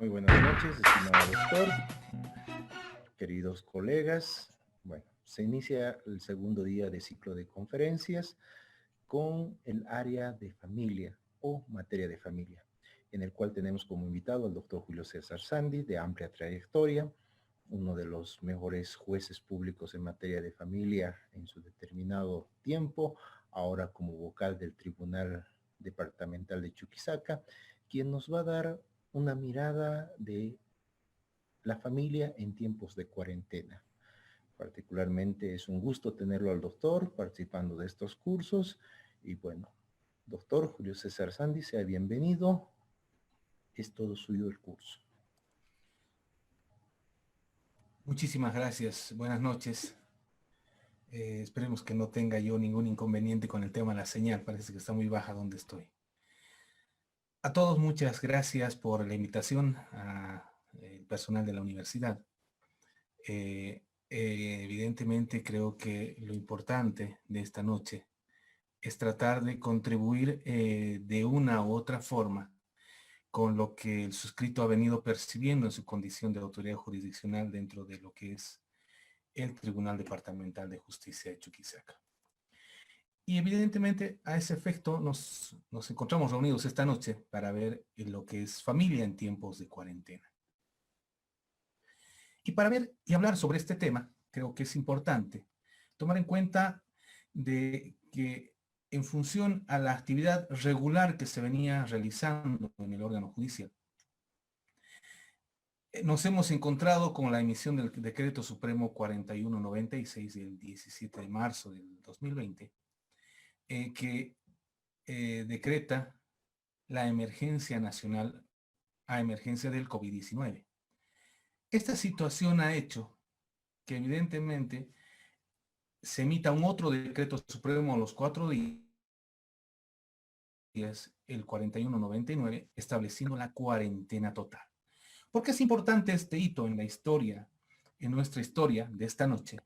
Muy buenas noches, estimado doctor, queridos colegas. Bueno, se inicia el segundo día de ciclo de conferencias con el área de familia o materia de familia, en el cual tenemos como invitado al doctor Julio César Sandi, de amplia trayectoria, uno de los mejores jueces públicos en materia de familia en su determinado tiempo, ahora como vocal del Tribunal Departamental de Chuquisaca, quien nos va a dar una mirada de la familia en tiempos de cuarentena. Particularmente es un gusto tenerlo al doctor participando de estos cursos. Y bueno, doctor Julio César Sandi, sea bienvenido. Es todo suyo el curso. Muchísimas gracias. Buenas noches. Esperemos que no tenga yo ningún inconveniente con el tema de la señal. Parece que está muy baja donde estoy. A todos muchas gracias por la invitación al personal de la universidad. Evidentemente creo que lo importante de esta noche es tratar de contribuir de una u otra forma con lo que el suscrito ha venido percibiendo en su condición de autoridad jurisdiccional dentro de lo que es el Tribunal Departamental de Justicia de Chuquisaca. Y evidentemente a ese efecto nos encontramos reunidos esta noche para ver lo que es familia en tiempos de cuarentena. Y para ver y hablar sobre este tema, creo que es importante tomar en cuenta de que en función a la actividad regular que se venía realizando en el órgano judicial, nos hemos encontrado con la emisión del Decreto Supremo 4196 del 17 de marzo del 2020, que decreta la emergencia nacional a emergencia del COVID-19. Esta situación ha hecho que evidentemente se emita un otro decreto supremo a los 4 días, el 4199, estableciendo la cuarentena total. ¿Por qué es importante este hito en la historia, en nuestra historia de esta noche?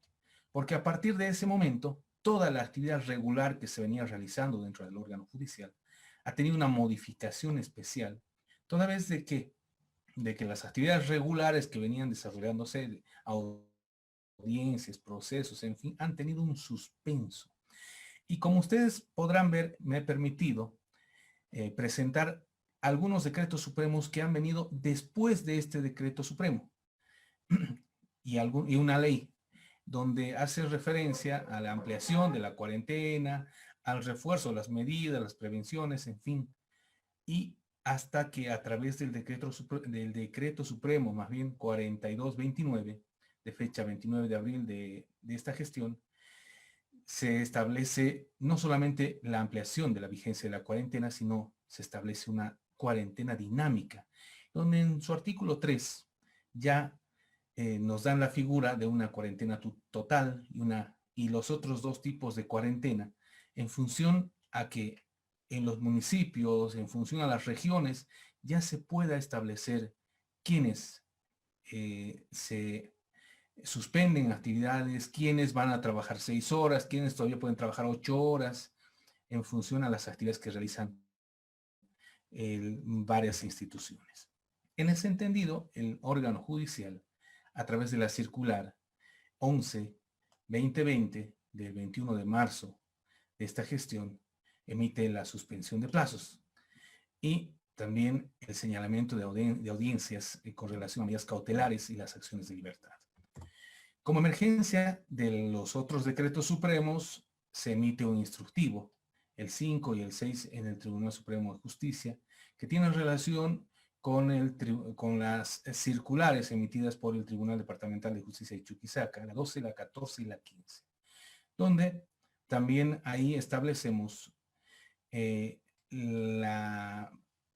Porque a partir de ese momento, toda la actividad regular que se venía realizando dentro del órgano judicial ha tenido una modificación especial, toda vez de que las actividades regulares que venían desarrollándose, audiencias, procesos, en fin, han tenido un suspenso. Y como ustedes podrán ver, me he permitido presentar algunos decretos supremos que han venido después de este decreto supremo y una ley donde hace referencia a la ampliación de la cuarentena, al refuerzo de las medidas, las prevenciones, en fin, y hasta que a través del decreto supremo, más bien 4229, de fecha 29 de abril de esta gestión, se establece no solamente la ampliación de la vigencia de la cuarentena, sino se establece una cuarentena dinámica, donde en su artículo 3 ya nos dan la figura de una cuarentena total y los otros dos tipos de cuarentena en función a que en los municipios, en función a las regiones, ya se pueda establecer quiénes se suspenden actividades, quiénes van a trabajar 6 horas, quiénes todavía pueden trabajar 8 horas, en función a las actividades que realizan varias instituciones. En ese entendido, el órgano judicial, a través de la circular 11-2020 del 21 de marzo de esta gestión, emite la suspensión de plazos y también el señalamiento de audiencias con relación a medidas cautelares y las acciones de libertad. Como emergencia de los otros decretos supremos, se emite un instructivo, el 5 y el 6 en el Tribunal Supremo de Justicia, que tienen relación con las circulares emitidas por el Tribunal Departamental de Justicia de Chuquisaca, la 12, la 14 y la 15, donde también ahí establecemos el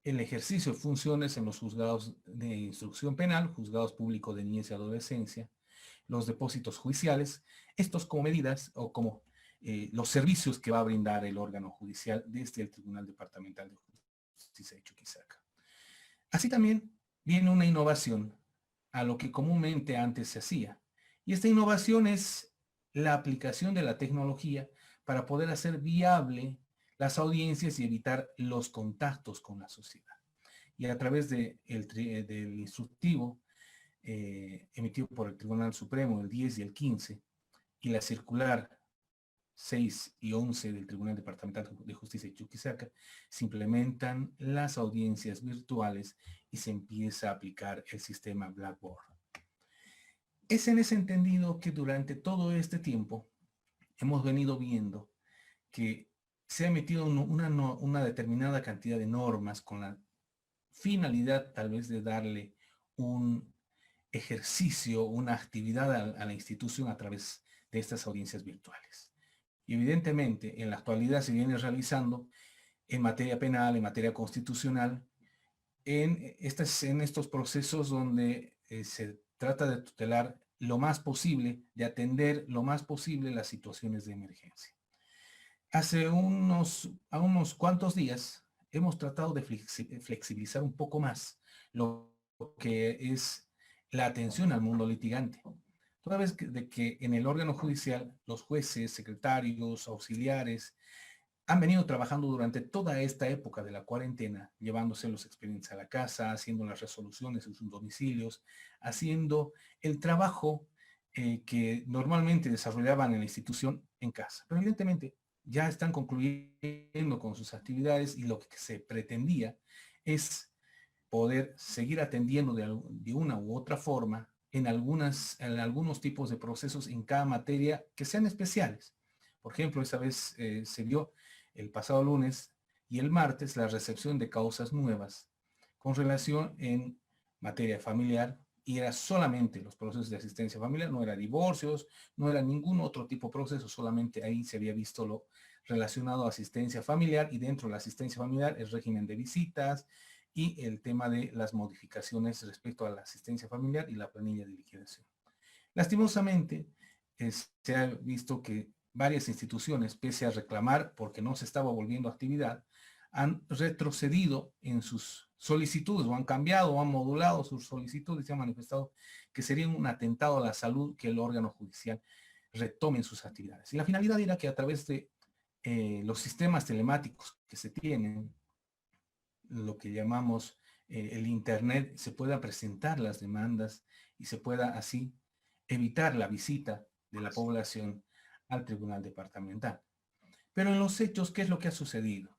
ejercicio de funciones en los juzgados de instrucción penal, juzgados públicos de niñez y adolescencia, los depósitos judiciales, estos como medidas o como los servicios que va a brindar el órgano judicial desde el Tribunal Departamental de Justicia de Chuquisaca. Así también viene una innovación a lo que comúnmente antes se hacía. Y esta innovación es la aplicación de la tecnología para poder hacer viable las audiencias y evitar los contactos con la sociedad. y a través del instructivo emitido por el Tribunal Supremo el 10 y el 15 y la circular 6 y 11 del Tribunal Departamental de Justicia de Chuquisaca, se implementan las audiencias virtuales y se empieza a aplicar el sistema Blackboard. Es en ese entendido que durante todo este tiempo hemos venido viendo que se ha emitido una determinada cantidad de normas con la finalidad tal vez de darle un ejercicio, una actividad a la institución a través de estas audiencias virtuales. Y evidentemente en la actualidad se viene realizando en materia penal, en materia constitucional, en estos procesos donde se trata de tutelar lo más posible, de atender lo más posible las situaciones de emergencia. Hace unos cuantos días hemos tratado de flexibilizar un poco más lo que es la atención al mundo litigante. Toda vez de que en el órgano judicial los jueces, secretarios, auxiliares han venido trabajando durante toda esta época de la cuarentena, llevándose los expedientes a la casa, haciendo las resoluciones en sus domicilios, haciendo el trabajo que normalmente desarrollaban en la institución en casa. Pero evidentemente ya están concluyendo con sus actividades y lo que se pretendía es poder seguir atendiendo de una u otra forma en algunos tipos de procesos en cada materia que sean especiales. Por ejemplo, esta vez se dio el pasado lunes y el martes la recepción de causas nuevas con relación en materia familiar, y era solamente los procesos de asistencia familiar, no era divorcios, no era ningún otro tipo de proceso, solamente ahí se había visto lo relacionado a asistencia familiar, y dentro de la asistencia familiar el régimen de visitas y el tema de las modificaciones respecto a la asistencia familiar y la planilla de liquidación. Lastimosamente, se ha visto que varias instituciones, pese a reclamar porque no se estaba volviendo a actividad, han retrocedido en sus solicitudes, o han cambiado o han modulado sus solicitudes y se han manifestado que sería un atentado a la salud que el órgano judicial retome sus actividades. Y la finalidad era que a través de los sistemas telemáticos que se tienen, lo que llamamos el Internet, se puedan presentar las demandas y se pueda así evitar la visita de la población al tribunal departamental. Pero en los hechos, ¿qué es lo que ha sucedido?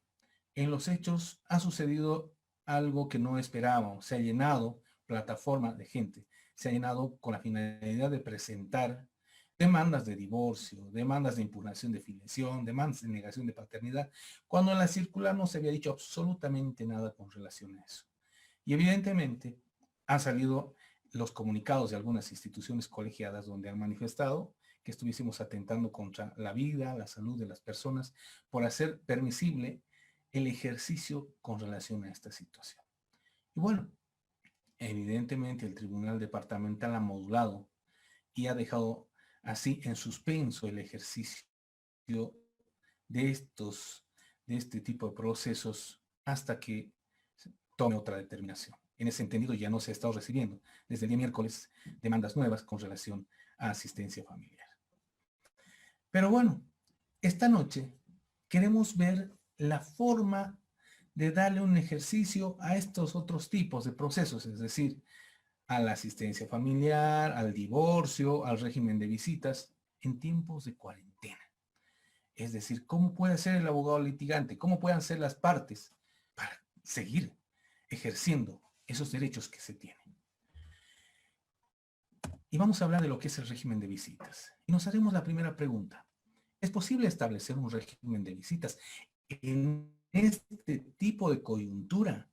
En los hechos ha sucedido algo que no esperábamos. Se ha llenado plataforma de gente, se ha llenado con la finalidad de presentar demandas de divorcio, demandas de impugnación de filiación, demandas de negación de paternidad, cuando en la circular no se había dicho absolutamente nada con relación a eso. Y evidentemente han salido los comunicados de algunas instituciones colegiadas donde han manifestado que estuviésemos atentando contra la vida, la salud de las personas, por hacer permisible el ejercicio con relación a esta situación. Y bueno, evidentemente el Tribunal Departamental ha modulado y ha dejado así en suspenso el ejercicio de este tipo de procesos hasta que tome otra determinación. En ese entendido ya no se ha estado recibiendo desde el día miércoles demandas nuevas con relación a asistencia familiar. Pero bueno, esta noche queremos ver la forma de darle un ejercicio a estos otros tipos de procesos, es decir, a la asistencia familiar, al divorcio, al régimen de visitas en tiempos de cuarentena. Es decir, ¿cómo puede ser el abogado litigante? ¿Cómo pueden ser las partes para seguir ejerciendo esos derechos que se tienen? Y vamos a hablar de lo que es el régimen de visitas. Y nos haremos la primera pregunta. ¿Es posible establecer un régimen de visitas en este tipo de coyuntura?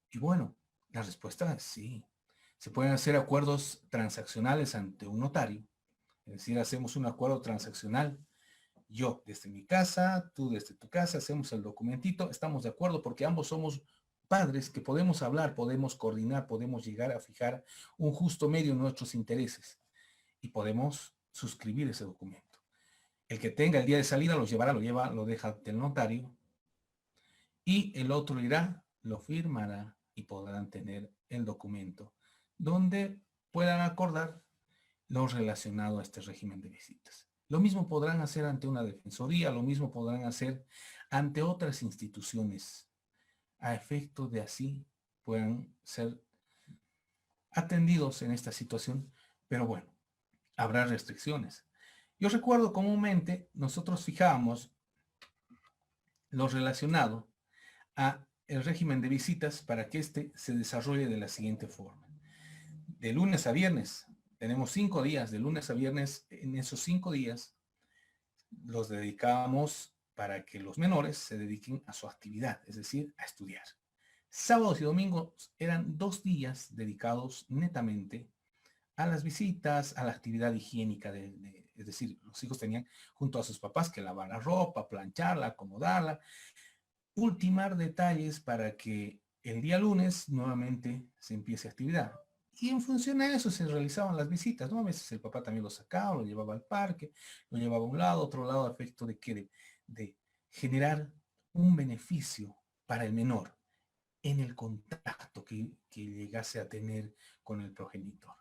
Y bueno, la respuesta es sí. Se pueden hacer acuerdos transaccionales ante un notario. Es decir, hacemos un acuerdo transaccional. Yo desde mi casa, tú desde tu casa, hacemos el documentito. Estamos de acuerdo porque ambos somos padres que podemos hablar, podemos coordinar, podemos llegar a fijar un justo medio en nuestros intereses. Y podemos suscribir ese documento. El que tenga el día de salida lo llevará, lo deja del notario. Y el otro irá, lo firmará y podrán tener el documento donde puedan acordar lo relacionado a este régimen de visitas. Lo mismo podrán hacer ante una defensoría, lo mismo podrán hacer ante otras instituciones, a efecto de así puedan ser atendidos en esta situación, pero bueno, habrá restricciones. Yo recuerdo comúnmente nosotros fijábamos lo relacionado a el régimen de visitas para que éste se desarrolle de la siguiente forma. De lunes a viernes, tenemos 5 días, de lunes a viernes, en esos 5 días los dedicábamos para que los menores se dediquen a su actividad, es decir, a estudiar. Sábados y domingos eran 2 días dedicados netamente a las visitas, a la actividad higiénica, es decir, los hijos tenían junto a sus papás que lavar la ropa, plancharla, acomodarla, ultimar detalles para que el día lunes nuevamente se empiece actividad. Y en función a eso se realizaban las visitas, ¿no? A veces el papá también lo sacaba, lo llevaba al parque, lo llevaba a un lado, otro lado, a efecto de que de generar un beneficio para el menor en el contacto que llegase a tener con el progenitor.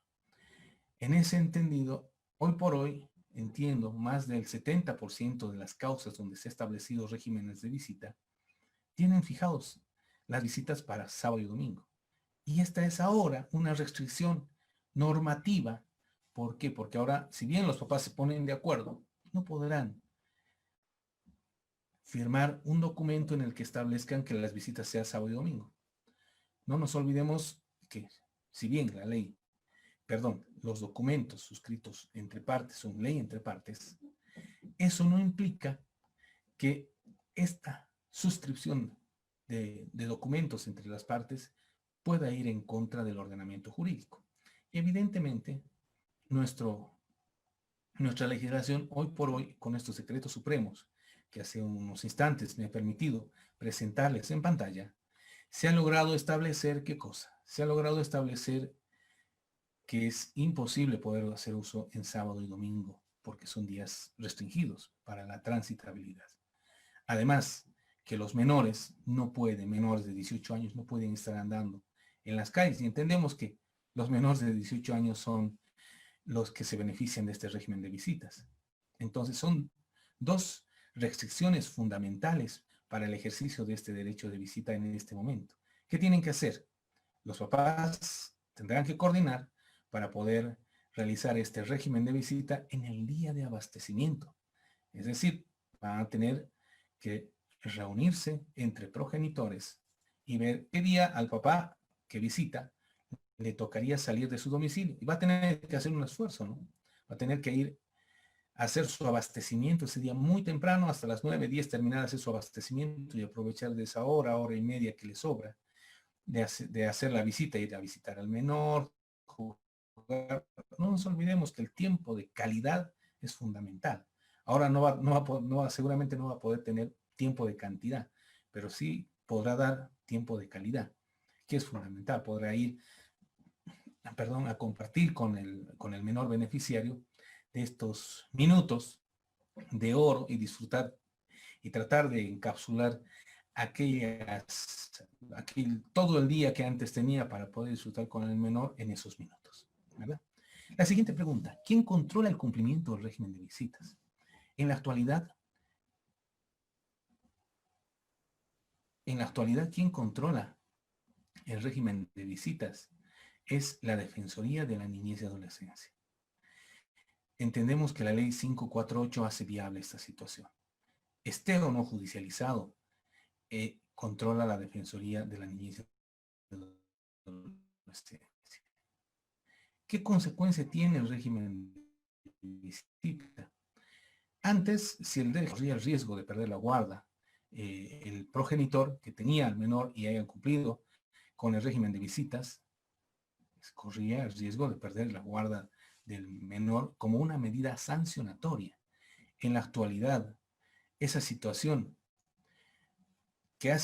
En ese entendido, hoy por hoy, entiendo, más del 70% de las causas donde se han establecido regímenes de visita tienen fijados las visitas para sábado y domingo. Y esta es ahora una restricción normativa. ¿Por qué? Porque ahora, si bien los papás se ponen de acuerdo, no podrán firmar un documento en el que establezcan que las visitas sean sábado y domingo. No nos olvidemos que, si bien la ley, los documentos suscritos entre partes son ley entre partes, eso no implica que esta suscripción de documentos entre las partes pueda ir en contra del ordenamiento jurídico. Evidentemente, nuestra legislación hoy por hoy, con estos decretos supremos, que hace unos instantes me ha permitido presentarles en pantalla, se ha logrado establecer, ¿qué cosa? Se ha logrado establecer que es imposible poder hacer uso en sábado y domingo, porque son días restringidos para la transitabilidad. Además, que los menores menores de 18 años no pueden estar andando en las calles. Y entendemos que los menores de 18 años son los que se benefician de este régimen de visitas. Entonces son 2 restricciones fundamentales para el ejercicio de este derecho de visita en este momento. ¿Qué tienen que hacer? Los papás tendrán que coordinar para poder realizar este régimen de visita en el día de abastecimiento. Es decir, van a tener que reunirse entre progenitores y ver qué día al papá que visita le tocaría salir de su domicilio. Y va a tener que hacer un esfuerzo, ¿no? Va a tener que ir a hacer su abastecimiento ese día muy temprano, hasta las 9, 10, terminar de hacer su abastecimiento y aprovechar de esa hora y media que le sobra de hacer la visita, ir a visitar al menor, jugar. No nos olvidemos que el tiempo de calidad es fundamental. Ahora seguramente no va a poder tener tiempo de cantidad, pero sí podrá dar tiempo de calidad, que es fundamental. Podrá ir, a compartir con el menor beneficiario de estos minutos de oro y disfrutar y tratar de encapsular todo el día que antes tenía para poder disfrutar con el menor en esos minutos, ¿verdad? La siguiente pregunta: ¿quién controla el cumplimiento del régimen de visitas? En la actualidad, ¿quién controla el régimen de visitas? Es la Defensoría de la Niñez y Adolescencia. Entendemos que la ley 548 hace viable esta situación. Esté o no judicializado, controla la Defensoría de la Niñez y Adolescencia. ¿Qué consecuencia tiene el régimen de visita? Antes, si el derecho corría el riesgo de perder la guarda, el progenitor que tenía al menor y haya cumplido con el régimen de visitas, corría el riesgo de perder la guarda del menor como una medida sancionatoria. En la actualidad, esa situación que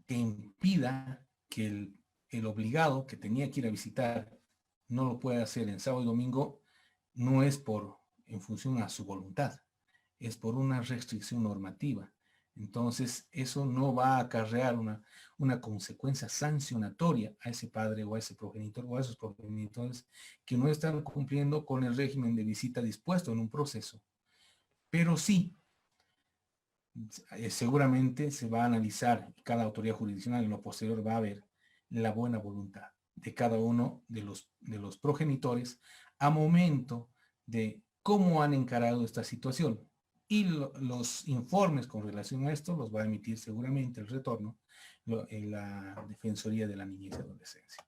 impida que el obligado que tenía que ir a visitar no lo pueda hacer en sábado y domingo, no es en función a su voluntad, es por una restricción normativa. Entonces, eso no va a acarrear una consecuencia sancionatoria a ese padre o a ese progenitor o a esos progenitores que no están cumpliendo con el régimen de visita dispuesto en un proceso. Pero sí, seguramente se va a analizar, cada autoridad jurisdiccional en lo posterior va a ver la buena voluntad de cada uno de los progenitores a momento de cómo han encarado esta situación. Y los informes con relación a esto los va a emitir seguramente el retorno en la Defensoría de la Niñez y Adolescencia.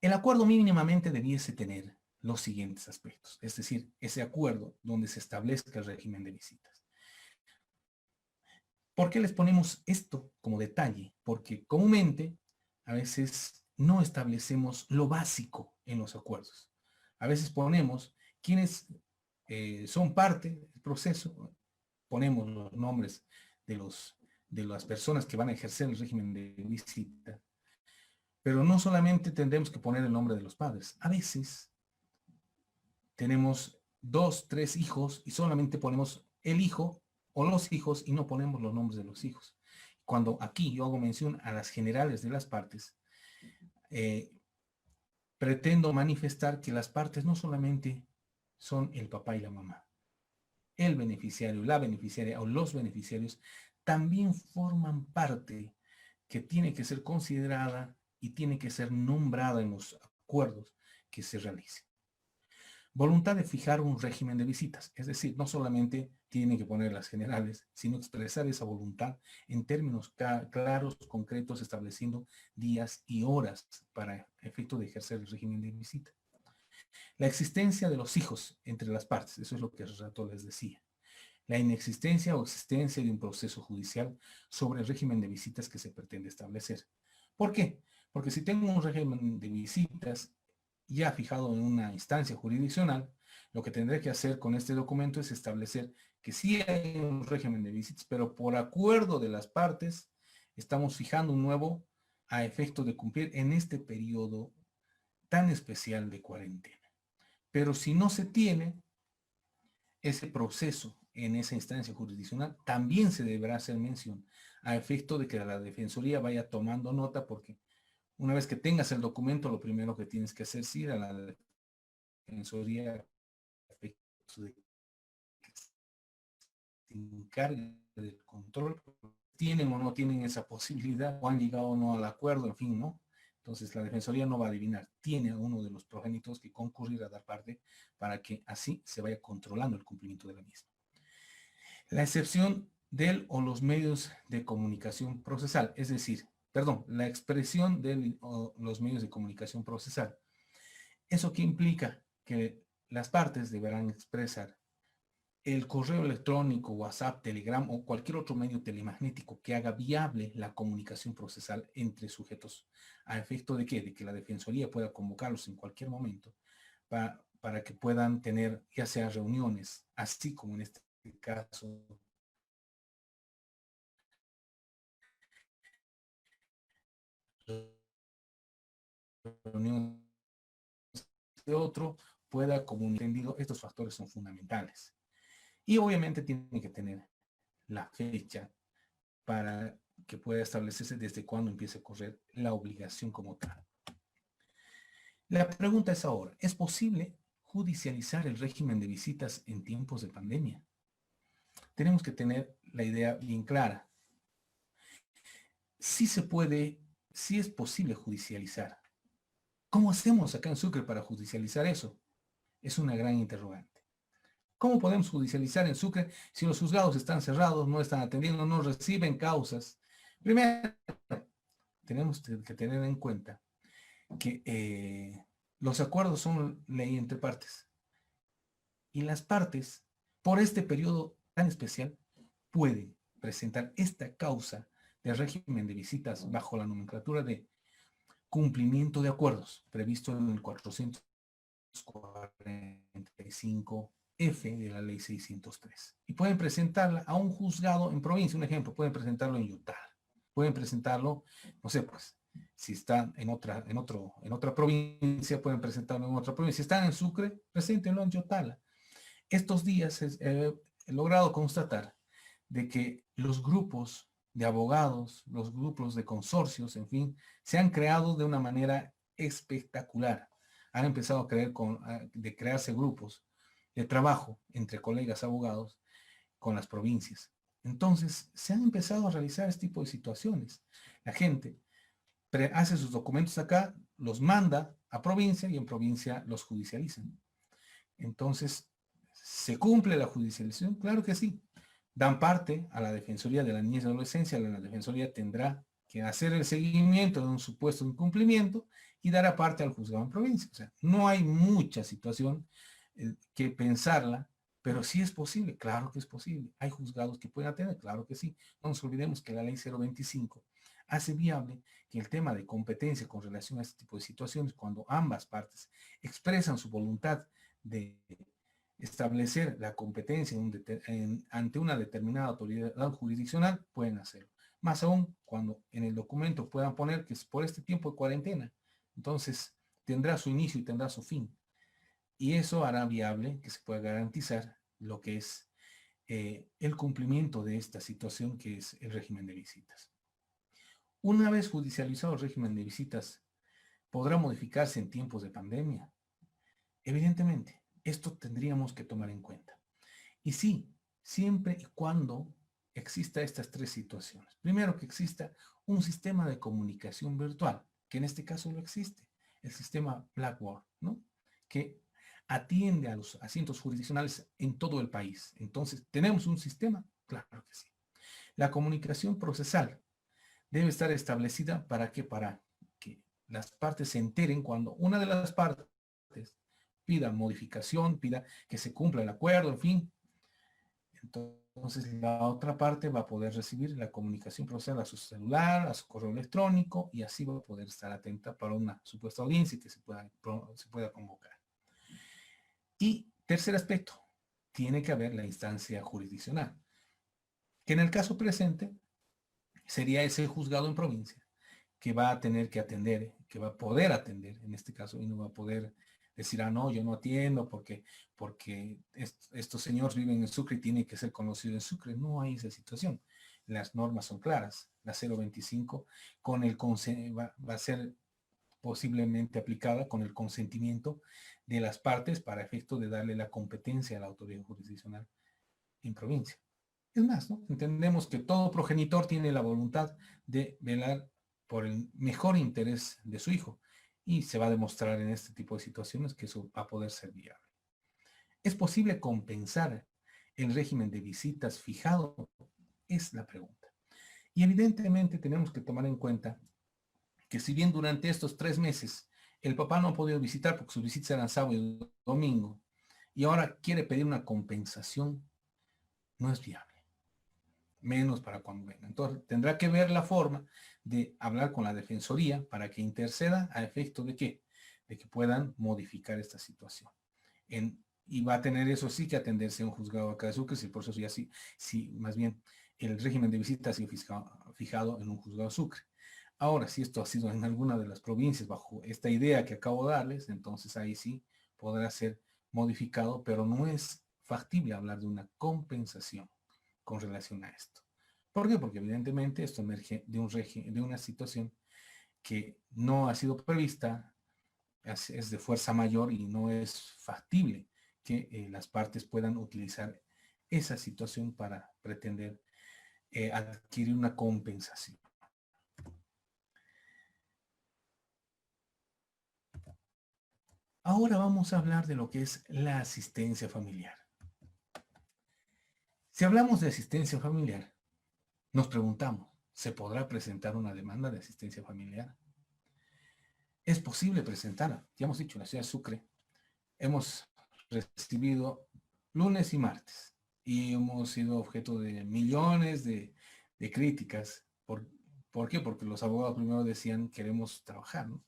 El acuerdo mínimamente debiese tener los siguientes aspectos, es decir, ese acuerdo donde se establezca el régimen de visitas. ¿Por qué les ponemos esto como detalle? Porque comúnmente a veces no establecemos lo básico en los acuerdos. A veces ponemos quienes son parte del proceso, ponemos los nombres de las personas que van a ejercer el régimen de visita, pero no solamente tendremos que poner el nombre de los padres. A veces tenemos 2, 3 hijos y solamente ponemos el hijo o los hijos y no ponemos los nombres de los hijos. Cuando aquí yo hago mención a las generales de las partes, pretendo manifestar que las partes no solamente son el papá y la mamá. El beneficiario, la beneficiaria o los beneficiarios también forman parte que tiene que ser considerada y tiene que ser nombrada en los acuerdos que se realicen. Voluntad de fijar un régimen de visitas, es decir, no solamente tienen que poner las generales, sino expresar esa voluntad en términos claros, concretos, estableciendo días y horas para efecto de ejercer el régimen de visita. La existencia de los hijos entre las partes, eso es lo que hace rato les decía. La inexistencia o existencia de un proceso judicial sobre el régimen de visitas que se pretende establecer. ¿Por qué? Porque si tengo un régimen de visitas ya fijado en una instancia jurisdiccional, lo que tendré que hacer con este documento es establecer que sí hay un régimen de visitas, pero por acuerdo de las partes estamos fijando un nuevo a efecto de cumplir en este periodo tan especial de cuarentena. Pero si no se tiene ese proceso en esa instancia jurisdiccional, también se deberá hacer mención a efecto de que la Defensoría vaya tomando nota, porque una vez que tengas el documento, lo primero que tienes que hacer es ir a la Defensoría a efecto de que se encargue del control, tienen o no tienen esa posibilidad, o han llegado o no al acuerdo, en fin, ¿no? Entonces la Defensoría no va a adivinar, tiene a uno de los progenitores que concurrir a dar parte para que así se vaya controlando el cumplimiento de la misma. La excepción del o los medios de comunicación procesal, es decir, perdón, la expresión de los medios de comunicación procesal. ¿Eso qué implica? Que las partes deberán expresar el correo electrónico, WhatsApp, Telegram o cualquier otro medio telemagnético que haga viable la comunicación procesal entre sujetos, a efecto de ¿qué? De que la Defensoría pueda convocarlos en cualquier momento para que puedan tener ya sea reuniones, así como en este caso reuniones de otro, pueda comunicar. Estos factores son fundamentales. Y obviamente tiene que tener la fecha para que pueda establecerse desde cuándo empiece a correr la obligación como tal. La pregunta es ahora, ¿es posible judicializar el régimen de visitas en tiempos de pandemia? Tenemos que tener la idea bien clara. Sí se puede, sí es posible judicializar. ¿Cómo hacemos acá en Sucre para judicializar eso? Es una gran interrogante. ¿Cómo podemos judicializar en Sucre si los juzgados están cerrados, no están atendiendo, no reciben causas? Primero, tenemos que tener en cuenta que los acuerdos son ley entre partes. Y las partes, por este periodo tan especial, pueden presentar esta causa de régimen de visitas bajo la nomenclatura de cumplimiento de acuerdos, previsto en el 445F de la ley 603. Y pueden presentarla a un juzgado en provincia. Un ejemplo, pueden presentarlo en Yotala. Pueden presentarlo, no sé, pues, si están en otra provincia, pueden presentarlo en otra provincia. Si están en Sucre, preséntenlo en Yotala. Estos días he logrado constatar de que los grupos de abogados, los grupos de consorcios, en fin, se han creado de una manera espectacular. Han empezado a crearse grupos de trabajo entre colegas abogados con las provincias. Entonces, se han empezado a realizar este tipo de situaciones. La gente hace sus documentos acá, los manda a provincia y en provincia los judicializan. Entonces, ¿se cumple la judicialización? Claro que sí. Dan parte a la Defensoría de la Niñez y Adolescencia. La Defensoría tendrá que hacer el seguimiento de un supuesto incumplimiento y dará parte al juzgado en provincia. O sea, no hay mucha situación que pensarla, pero sí es posible. Claro que es posible. Hay juzgados que pueden atender, claro que sí. No nos olvidemos que la ley 025 hace viable que el tema de competencia con relación a este tipo de situaciones, cuando ambas partes expresan su voluntad de establecer la competencia ante una determinada autoridad jurisdiccional, pueden hacerlo. Más aún cuando en el documento puedan poner que es por este tiempo de cuarentena. Entonces tendrá su inicio y tendrá su fin. Y eso hará viable que se pueda garantizar lo que es el cumplimiento de esta situación que es el régimen de visitas. Una vez judicializado el régimen de visitas, ¿podrá modificarse en tiempos de pandemia? Evidentemente, esto tendríamos que tomar en cuenta. Y sí, siempre y cuando exista estas tres situaciones. Primero, que exista un sistema de comunicación virtual, que en este caso lo existe, el sistema Blackboard, ¿no? Que atiende a los asientos jurisdiccionales en todo el país. Entonces, ¿tenemos un sistema? Claro que sí. La comunicación procesal debe estar establecida para que las partes se enteren cuando una de las partes pida modificación, pida que se cumpla el acuerdo, en fin. Entonces la otra parte va a poder recibir la comunicación procesal a su celular, a su correo electrónico, y así va a poder estar atenta para una supuesta audiencia que se pueda convocar. Y tercer aspecto, tiene que haber la instancia jurisdiccional, que en el caso presente sería ese juzgado en provincia, que va a tener que atender, que va a poder atender en este caso, y no va a poder decir, no, yo no atiendo porque estos señores viven en Sucre y tienen que ser conocidos en Sucre. No hay esa situación. Las normas son claras. La 025 va a ser posiblemente aplicada con el consentimiento de las partes para efecto de darle la competencia a la autoridad jurisdiccional en provincia. Es más, ¿no? Entendemos que todo progenitor tiene la voluntad de velar por el mejor interés de su hijo, y se va a demostrar en este tipo de situaciones que eso va a poder ser viable. ¿Es posible compensar el régimen de visitas fijado? Es la pregunta. Y evidentemente tenemos que tomar en cuenta que si bien durante estos 3 meses el papá no ha podido visitar porque sus visitas eran sábado y domingo, y ahora quiere pedir una compensación, no es viable. Menos para cuando venga. Entonces tendrá que ver la forma de hablar con la Defensoría para que interceda a efecto de qué, de que puedan modificar esta situación. Y va a tener eso sí que atenderse a un juzgado acá de Sucre, si el proceso ya sí, más bien el régimen de visita ha sido fijado en un juzgado de Sucre. Ahora, si esto ha sido en alguna de las provincias bajo esta idea que acabo de darles, entonces ahí sí podrá ser modificado, pero no es factible hablar de una compensación con relación a esto. ¿Por qué? Porque evidentemente esto emerge de una situación que no ha sido prevista, es de fuerza mayor y no es factible que las partes puedan utilizar esa situación para pretender adquirir una compensación. Ahora vamos a hablar de lo que es la asistencia familiar. Si hablamos de asistencia familiar, nos preguntamos, ¿se podrá presentar una demanda de asistencia familiar? Es posible presentarla. Ya hemos dicho, en la ciudad de Sucre hemos recibido lunes y martes y hemos sido objeto de millones de críticas. ¿Por qué? Porque los abogados primero decían queremos trabajar, ¿no?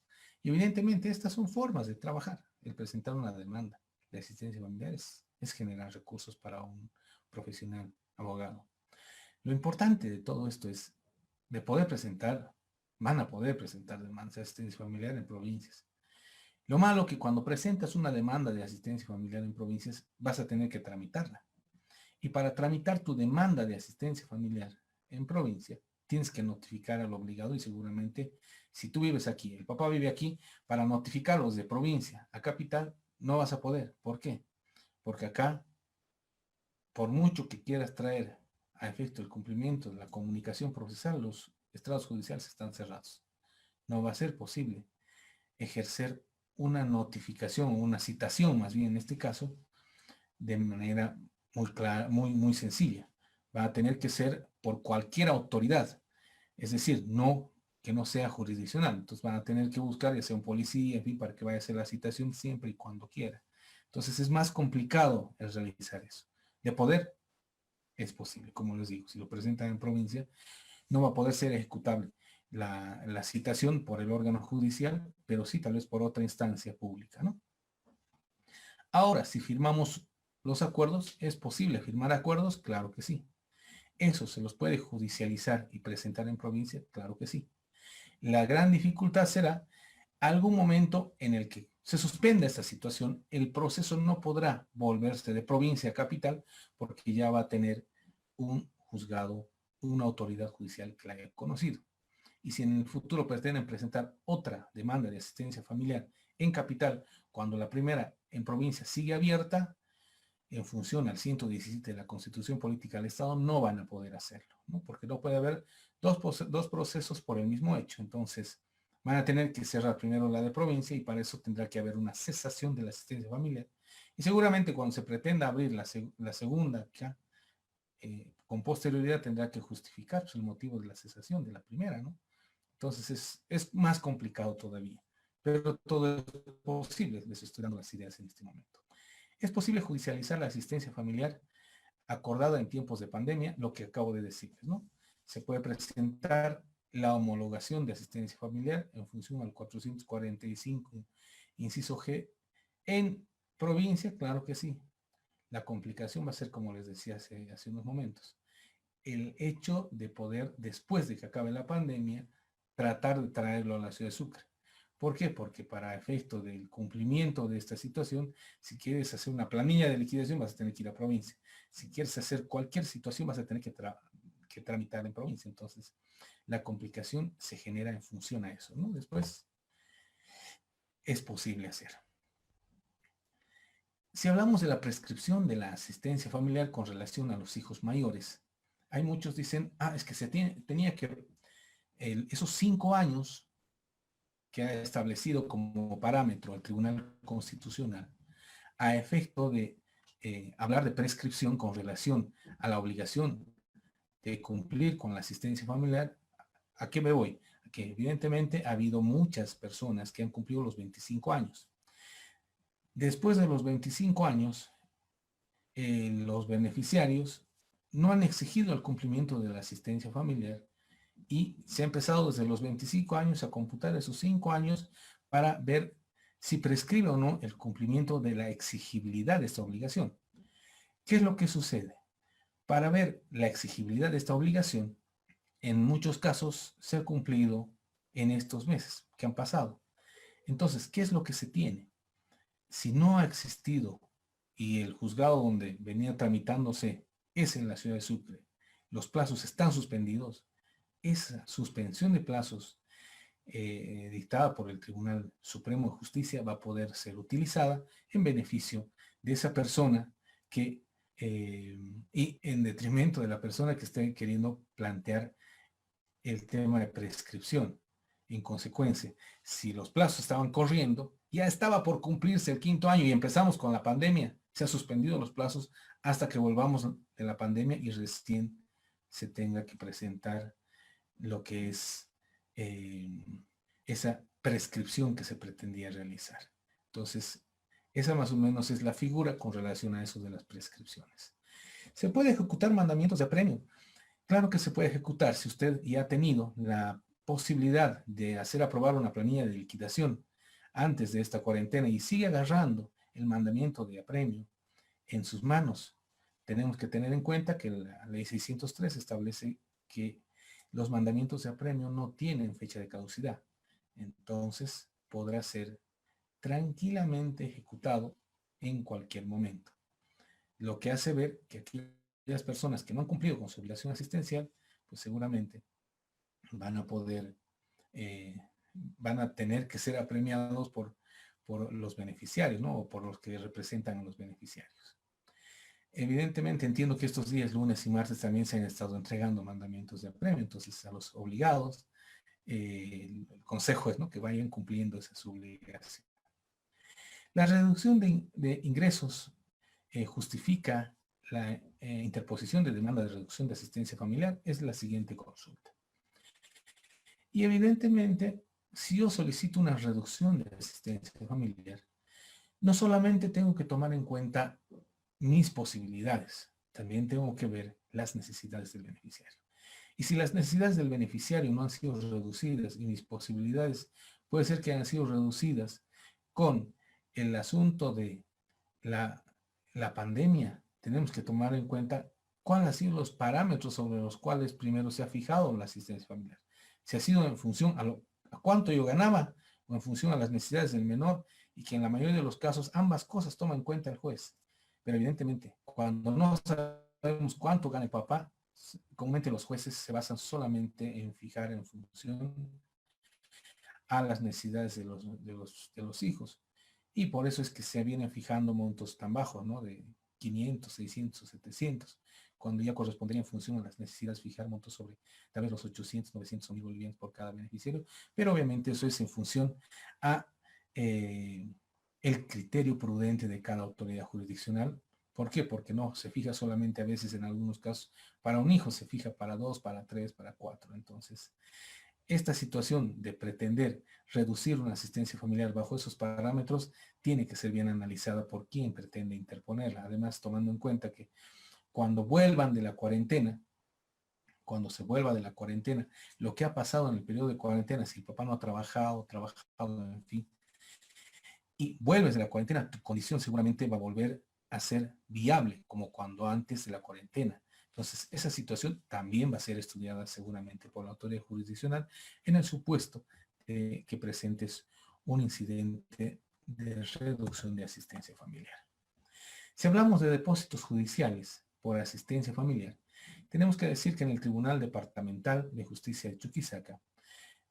Y evidentemente estas son formas de trabajar. El presentar una demanda de asistencia familiar es generar recursos para un profesional abogado. Lo importante de todo esto es de poder presentar, van a poder presentar demandas de asistencia familiar en provincias. Lo malo que cuando presentas una demanda de asistencia familiar en provincias, vas a tener que tramitarla. Y para tramitar tu demanda de asistencia familiar en provincia, tienes que notificar al obligado, y seguramente si tú vives aquí, el papá vive aquí, para notificarlos de provincia a capital, no vas a poder. ¿Por qué? Porque acá, por mucho que quieras traer a efecto el cumplimiento de la comunicación procesal, los estrados judiciales están cerrados. no va a ser posible ejercer una notificación, una citación más bien en este caso, de manera muy clara, muy sencilla. Va a tener que ser por cualquier autoridad, es decir, no que no sea jurisdiccional. Entonces van a tener que buscar ya sea un policía, en fin, para que vaya a hacer la citación siempre y cuando quiera. Entonces es más complicado el realizar eso. De poder, es posible, como les digo, si lo presentan en provincia, no va a poder ser ejecutable la citación por el órgano judicial, pero sí tal vez por otra instancia pública, ¿no? Ahora, si firmamos los acuerdos, ¿es posible firmar acuerdos? Claro que sí. ¿Eso se los puede judicializar y presentar en provincia? Claro que sí. La gran dificultad será algún momento en el que se suspenda esta situación, el proceso no podrá volverse de provincia a capital porque ya va a tener un juzgado, una autoridad judicial que la haya conocido. Y si en el futuro pretenden presentar otra demanda de asistencia familiar en capital, cuando la primera en provincia sigue abierta, en función al 117 de la Constitución Política del Estado, no van a poder hacerlo, ¿no? Porque no puede haber dos procesos por el mismo hecho. Entonces, van a tener que cerrar primero la de provincia y para eso tendrá que haber una cesación de la asistencia familiar. Y seguramente cuando se pretenda abrir la segunda, ya, con posterioridad tendrá que justificar pues, el motivo de la cesación de la primera, ¿no? Entonces es más complicado todavía. Pero todo es posible, les estoy dando las ideas en este momento. Es posible judicializar la asistencia familiar acordada en tiempos de pandemia, lo que acabo de decirles, ¿no? Se puede presentar la homologación de asistencia familiar en función al 445, inciso G, en provincia, claro que sí. La complicación va a ser, como les decía hace unos momentos, el hecho de poder, después de que acabe la pandemia, tratar de traerlo a la ciudad de Sucre. ¿Por qué? Porque para efecto del cumplimiento de esta situación, si quieres hacer una planilla de liquidación, vas a tener que ir a provincia. Si quieres hacer cualquier situación, vas a tener que tramitar en provincia. Entonces, la complicación se genera en función a eso, ¿no? Después, es posible hacer. Si hablamos de la prescripción de la asistencia familiar con relación a los hijos mayores, hay muchos dicen, es que tenía que, esos 5 años que ha establecido como parámetro el Tribunal Constitucional, a efecto de hablar de prescripción con relación a la obligación de cumplir con la asistencia familiar, ¿a qué me voy? A que evidentemente ha habido muchas personas que han cumplido los 25 años. Después de los 25 años, los beneficiarios no han exigido el cumplimiento de la asistencia familiar y se ha empezado desde los 25 años a computar esos 5 años para ver si prescribe o no el cumplimiento de la exigibilidad de esta obligación. ¿Qué es lo que sucede? Para ver la exigibilidad de esta obligación, en muchos casos se ha cumplido en estos meses que han pasado. Entonces, ¿qué es lo que se tiene? Si no ha existido y el juzgado donde venía tramitándose es en la ciudad de Sucre, los plazos están suspendidos, esa suspensión de plazos dictada por el Tribunal Supremo de Justicia va a poder ser utilizada en beneficio de esa persona que, y en detrimento de la persona que esté queriendo plantear el tema de prescripción. En consecuencia, si los plazos estaban corriendo, ya estaba por cumplirse el 5.º año y empezamos con la pandemia, se han suspendido los plazos hasta que volvamos de la pandemia y recién se tenga que presentar lo que es esa prescripción que se pretendía realizar. Entonces, esa más o menos es la figura con relación a eso de las prescripciones. ¿Se puede ejecutar mandamientos de apremio? Claro que se puede ejecutar si usted ya ha tenido la posibilidad de hacer aprobar una planilla de liquidación antes de esta cuarentena y sigue agarrando el mandamiento de apremio en sus manos. Tenemos que tener en cuenta que la ley 603 establece que los mandamientos de apremio no tienen fecha de caducidad. Entonces podrá ser tranquilamente ejecutado en cualquier momento. Lo que hace ver que aquellas personas que no han cumplido con su obligación asistencial, pues seguramente van a poder, van a tener que ser apremiados por los beneficiarios, ¿no? O por los que representan a los beneficiarios. Evidentemente entiendo que estos días, lunes y martes, también se han estado entregando mandamientos de apremio, entonces a los obligados el consejo es, ¿no?, que vayan cumpliendo esa obligación. La reducción de ingresos justifica la interposición de demanda de reducción de asistencia familiar, es la siguiente consulta. Y evidentemente, si yo solicito una reducción de asistencia familiar, no solamente tengo que tomar en cuenta mis posibilidades, también tengo que ver las necesidades del beneficiario. Y si las necesidades del beneficiario no han sido reducidas y mis posibilidades puede ser que hayan sido reducidas con el asunto de la pandemia, tenemos que tomar en cuenta cuáles han sido los parámetros sobre los cuales primero se ha fijado la asistencia familiar. Si ha sido en función a cuánto yo ganaba o en función a las necesidades del menor, y que en la mayoría de los casos ambas cosas toma en cuenta el juez. Pero evidentemente, cuando no sabemos cuánto gana el papá, comúnmente los jueces se basan solamente en fijar en función a las necesidades de los hijos. Y por eso es que se vienen fijando montos tan bajos, ¿no? De 500, 600, 700, cuando ya correspondería en función a las necesidades fijar montos sobre tal vez los 800, 900 o 1000 bolivianos por cada beneficiario. Pero obviamente eso es en función a el criterio prudente de cada autoridad jurisdiccional. ¿Por qué? Porque no se fija solamente a veces en algunos casos para un hijo, se fija para 2, para 3, para 4. Entonces, esta situación de pretender reducir una asistencia familiar bajo esos parámetros tiene que ser bien analizada por quien pretende interponerla. Además, tomando en cuenta que cuando vuelvan de la cuarentena, cuando se vuelva de la cuarentena, lo que ha pasado en el periodo de cuarentena, si el papá no ha trabajado, en fin, y vuelves de la cuarentena, tu condición seguramente va a volver a ser viable, como cuando antes de la cuarentena. Entonces, esa situación también va a ser estudiada seguramente por la autoridad jurisdiccional en el supuesto de que presentes un incidente de reducción de asistencia familiar. Si hablamos de depósitos judiciales por asistencia familiar, tenemos que decir que en el Tribunal Departamental de Justicia de Chuquisaca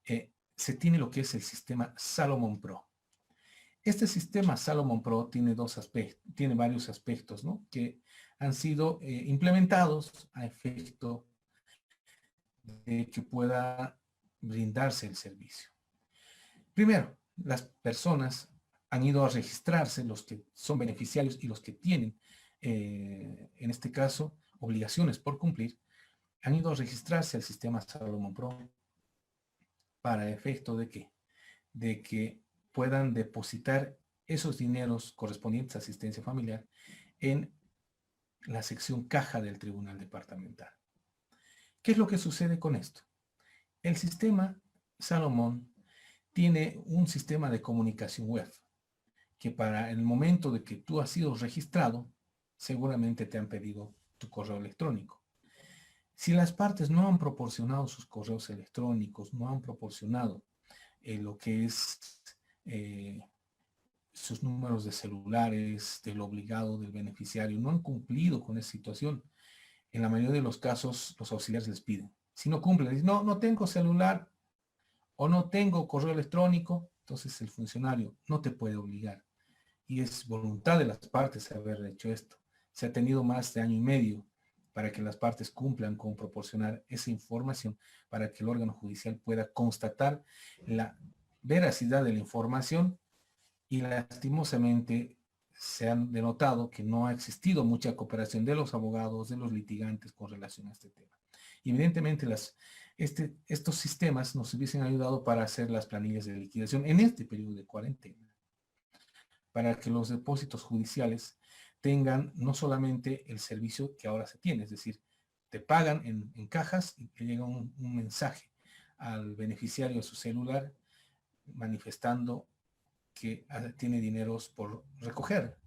se tiene lo que es el sistema Salomón Pro. Este sistema Salomón Pro tiene varios aspectos, ¿no?, que han sido implementados a efecto de que pueda brindarse el servicio. Primero, las personas han ido a registrarse, los que son beneficiarios y los que tienen, en este caso, obligaciones por cumplir, han ido a registrarse al sistema Salomón Pro para efecto de ¿qué? De que puedan depositar esos dineros correspondientes a asistencia familiar en la sección caja del Tribunal Departamental. ¿Qué es lo que sucede con esto? El sistema Salomón tiene un sistema de comunicación web que para el momento de que tú has sido registrado, seguramente te han pedido tu correo electrónico. Si las partes no han proporcionado sus correos electrónicos, no han proporcionado lo que es sus números de celulares, del obligado, del beneficiario, no han cumplido con esa situación, en la mayoría de los casos los auxiliares les piden. Si no cumplen, dicen, no tengo celular o no tengo correo electrónico, entonces el funcionario no te puede obligar. Y es voluntad de las partes haber hecho esto. Se ha tenido más de año y medio para que las partes cumplan con proporcionar esa información para que el órgano judicial pueda constatar la veracidad de la información, y lastimosamente se han denotado que no ha existido mucha cooperación de los abogados, de los litigantes con relación a este tema. Y evidentemente estos sistemas nos hubiesen ayudado para hacer las planillas de liquidación en este periodo de cuarentena, para que los depósitos judiciales tengan no solamente el servicio que ahora se tiene, es decir, te pagan en cajas y te llega un mensaje al beneficiario a su celular manifestando que tiene dineros por recoger.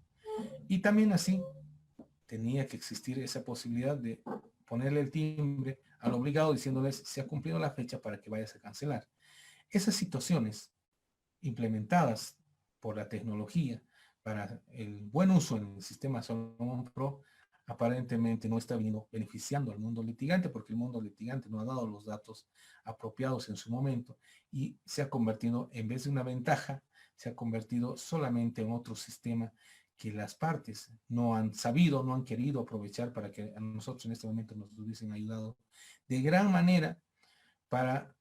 Y también así tenía que existir esa posibilidad de ponerle el timbre al obligado diciéndoles se ha cumplido la fecha para que vayas a cancelar. Esas situaciones implementadas por la tecnología para el buen uso en el sistema Salomón Pro aparentemente no está beneficiando al mundo litigante, porque el mundo litigante no ha dado los datos apropiados en su momento y se ha convertido, en vez de una ventaja, se ha convertido solamente en otro sistema que las partes no han sabido, no han querido aprovechar para que a nosotros en este momento nos hubiesen ayudado de gran manera para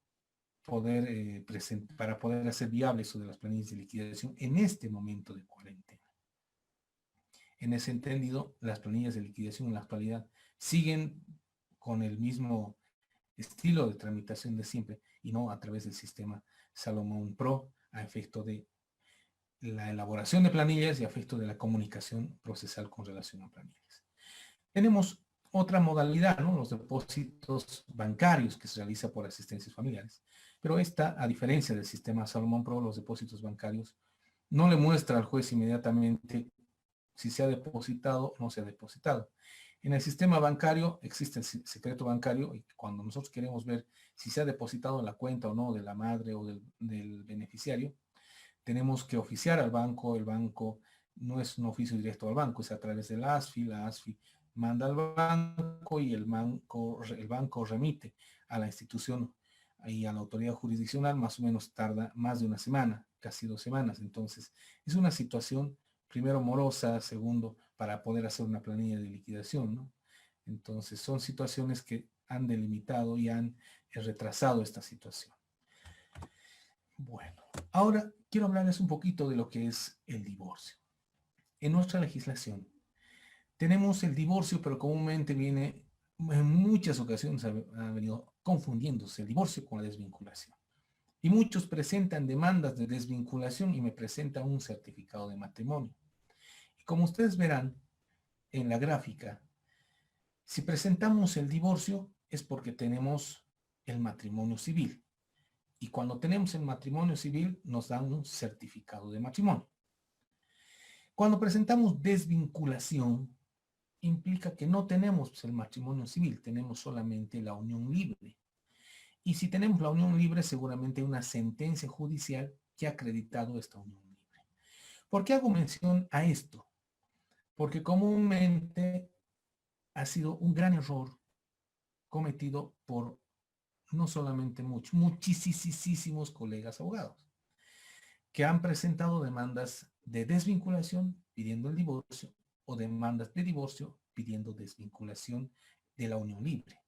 para poder hacer viable eso de las planillas de liquidación en este momento de cuarentena. En ese entendido, las planillas de liquidación en la actualidad siguen con el mismo estilo de tramitación de siempre y no a través del sistema Salomón Pro a efecto de la elaboración de planillas y a efecto de la comunicación procesal con relación a planillas. Tenemos otra modalidad, ¿no? Los depósitos bancarios que se realiza por asistencias familiares. Pero esta, a diferencia del sistema Salomón Pro, los depósitos bancarios no le muestra al juez inmediatamente si se ha depositado o no se ha depositado. En el sistema bancario existe el secreto bancario y cuando nosotros queremos ver si se ha depositado en la cuenta o no de la madre o del beneficiario, tenemos que oficiar al banco. El banco no es un oficio directo al banco, es a través de la ASFI manda al banco y el banco remite a la institución y a la autoridad jurisdiccional. Más o menos tarda más de una semana, casi 2 semanas. Entonces, es una situación, primero morosa, segundo, para poder hacer una planilla de liquidación, ¿no? Entonces, son situaciones que han delimitado y han retrasado esta situación. Bueno, ahora quiero hablarles un poquito de lo que es el divorcio. En nuestra legislación tenemos el divorcio, pero comúnmente viene, en muchas ocasiones ha venido confundiéndose el divorcio con la desvinculación. Y muchos presentan demandas de desvinculación y me presentan un certificado de matrimonio. Y como ustedes verán en la gráfica, si presentamos el divorcio es porque tenemos el matrimonio civil. Y cuando tenemos el matrimonio civil nos dan un certificado de matrimonio. Cuando presentamos desvinculación, implica que no tenemos el matrimonio civil, tenemos solamente la unión libre. Y si tenemos la unión libre, seguramente hay una sentencia judicial que ha acreditado esta unión libre. ¿Por qué hago mención a esto? Porque comúnmente ha sido un gran error cometido por no solamente muchísimos colegas abogados, que han presentado demandas de desvinculación pidiendo el divorcio o demandas de divorcio pidiendo desvinculación de la unión libre.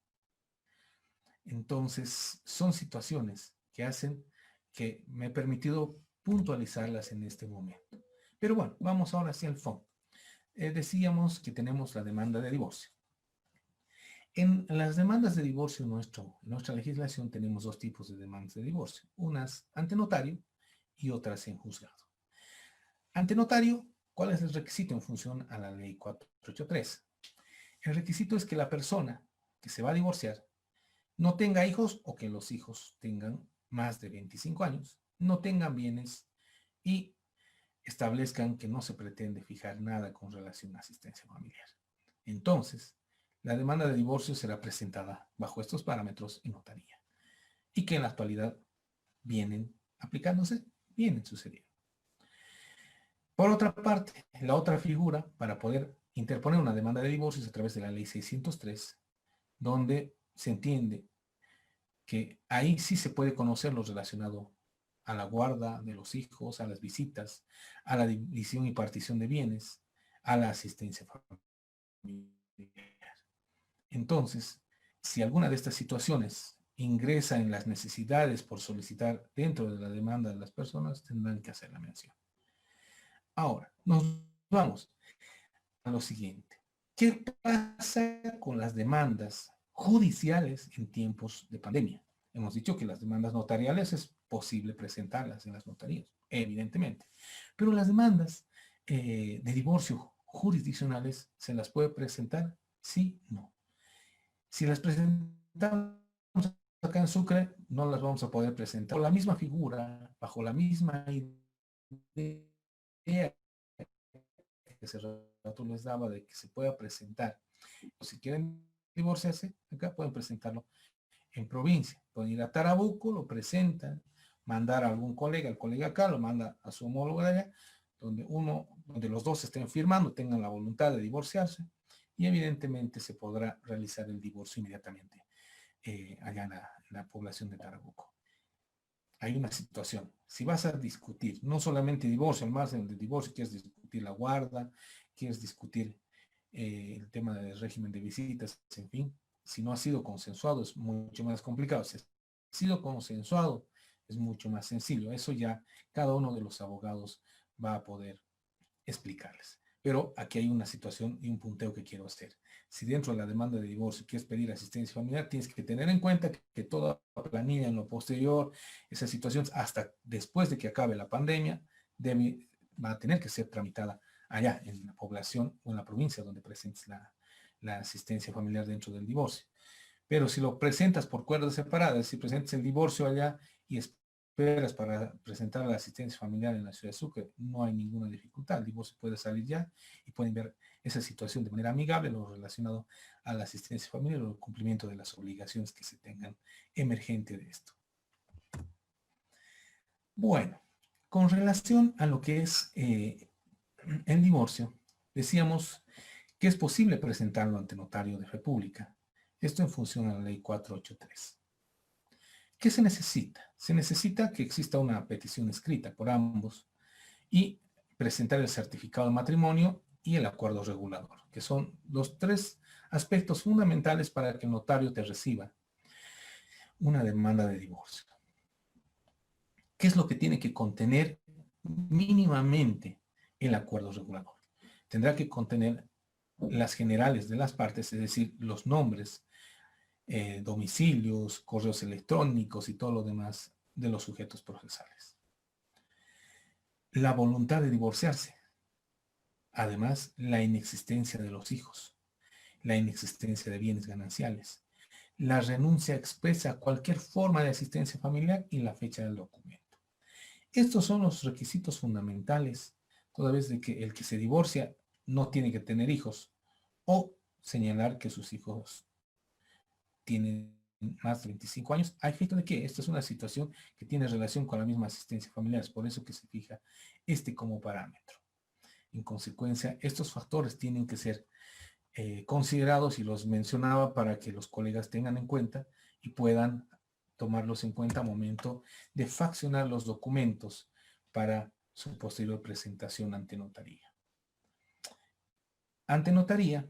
Entonces, son situaciones que hacen que me he permitido puntualizarlas en este momento. Pero bueno, vamos ahora hacia el fondo. Decíamos que tenemos la demanda de divorcio. En las demandas de divorcio en nuestra legislación tenemos 2 tipos de demandas de divorcio. Unas ante notario y otras en juzgado. Ante notario, ¿cuál es el requisito en función a la ley 483? El requisito es que la persona que se va a divorciar no tenga hijos o que los hijos tengan más de 25 años, no tengan bienes y establezcan que no se pretende fijar nada con relación a asistencia familiar. Entonces, la demanda de divorcio será presentada bajo estos parámetros en notaría y que en la actualidad vienen aplicándose, vienen sucediendo. Por otra parte, la otra figura para poder interponer una demanda de divorcio es a través de la ley 603, donde se entiende que ahí sí se puede conocer lo relacionado a la guarda de los hijos, a las visitas, a la división y partición de bienes, a la asistencia familiar. Entonces, si alguna de estas situaciones ingresa en las necesidades por solicitar dentro de la demanda de las personas, tendrán que hacer la mención. Ahora, nos vamos a lo siguiente. ¿Qué pasa con las demandas judiciales en tiempos de pandemia? Hemos dicho que las demandas notariales es posible presentarlas en las notarías, evidentemente. Pero las demandas de divorcio jurisdiccionales, ¿se las puede presentar? Sí, no. Si las presentamos acá en Sucre, no las vamos a poder presentar. Por la misma figura, bajo la misma idea que hace rato les daba de que se pueda presentar. O si quieren divorciarse, acá pueden presentarlo en provincia. Pueden ir a Tarabuco, lo presentan, mandar a algún colega, el colega acá lo manda a su homólogo de allá, donde los dos estén firmando, tengan la voluntad de divorciarse, y evidentemente se podrá realizar el divorcio inmediatamente allá en la población de Tarabuco. Hay una situación. Si vas a discutir no solamente divorcio, al margen del divorcio, quieres discutir la guarda, quieres discutir el tema del régimen de visitas, en fin, si no ha sido consensuado es mucho más complicado. Se sido consensuado, es mucho más sencillo. Eso ya cada uno de los abogados va a poder explicarles. Pero aquí hay una situación y un punteo que quiero hacer. Si dentro de la demanda de divorcio quieres pedir asistencia familiar, tienes que tener en cuenta que toda planilla en lo posterior, esas situaciones, hasta después de que acabe la pandemia, va a tener que ser tramitada allá en la población o en la provincia donde presentes la asistencia familiar dentro del divorcio. Pero si lo presentas por cuerdas separadas, si presentas el divorcio allá y esperas para presentar la asistencia familiar en la ciudad de Sucre, no hay ninguna dificultad. El divorcio puede salir ya y pueden ver esa situación de manera amigable, lo relacionado a la asistencia familiar o el cumplimiento de las obligaciones que se tengan emergente de esto. Bueno, con relación a lo que es el divorcio, decíamos que es posible presentarlo ante notario de fe pública. Esto en función a la ley 483. ¿Qué se necesita? Se necesita que exista una petición escrita por ambos y presentar el certificado de matrimonio y el acuerdo regulador, que son los tres aspectos fundamentales para que el notario te reciba una demanda de divorcio. ¿Qué es lo que tiene que contener mínimamente el acuerdo regulador? Tendrá que contener las generales de las partes, es decir, los nombres, domicilios, correos electrónicos y todo lo demás de los sujetos procesales. La voluntad de divorciarse. Además, la inexistencia de los hijos, la inexistencia de bienes gananciales, la renuncia expresa a cualquier forma de asistencia familiar y la fecha del documento. Estos son los requisitos fundamentales, toda vez de que el que se divorcia no tiene que tener hijos o señalar que sus hijos tienen más de 25 años, a efecto de que esta es una situación que tiene relación con la misma asistencia familiar, es por eso que se fija este como parámetro. En consecuencia, estos factores tienen que ser considerados y los mencionaba para que los colegas tengan en cuenta y puedan tomarlos en cuenta al momento de faccionar los documentos para su posterior presentación ante notaría. Ante notaría,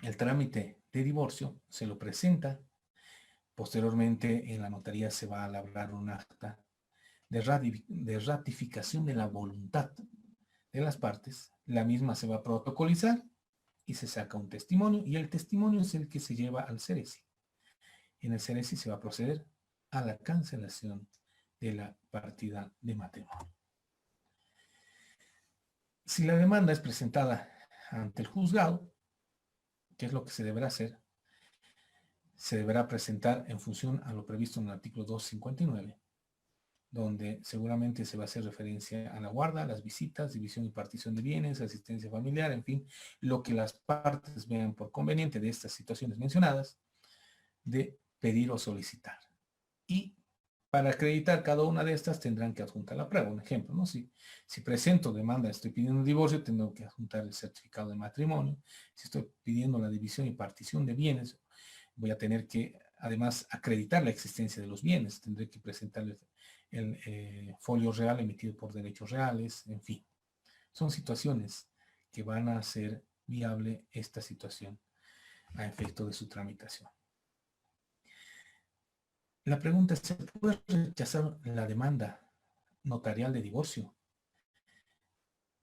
el trámite de divorcio se lo presenta. Posteriormente, en la notaría se va a labrar un acta de ratificación de la voluntad de las partes. La misma se va a protocolizar y se saca un testimonio, y el testimonio es el que se lleva al CERESI. En el CERESI se va a proceder a la cancelación de la partida de matrimonio. Si la demanda es presentada ante el juzgado, ¿qué es lo que se deberá hacer? Se deberá presentar en función a lo previsto en el artículo 259, donde seguramente se va a hacer referencia a la guarda, las visitas, división y partición de bienes, asistencia familiar, en fin, lo que las partes vean por conveniente de estas situaciones mencionadas, de pedir o solicitar. Y para acreditar cada una de estas tendrán que adjuntar la prueba. Un ejemplo, ¿no? Si presento demanda, estoy pidiendo un divorcio, tengo que adjuntar el certificado de matrimonio. Si estoy pidiendo la división y partición de bienes, voy a tener que además acreditar la existencia de los bienes. Tendré que presentarles el folio real emitido por derechos reales, en fin. Son situaciones que van a hacer viable esta situación a efecto de su tramitación. La pregunta es, ¿se puede rechazar la demanda notarial de divorcio?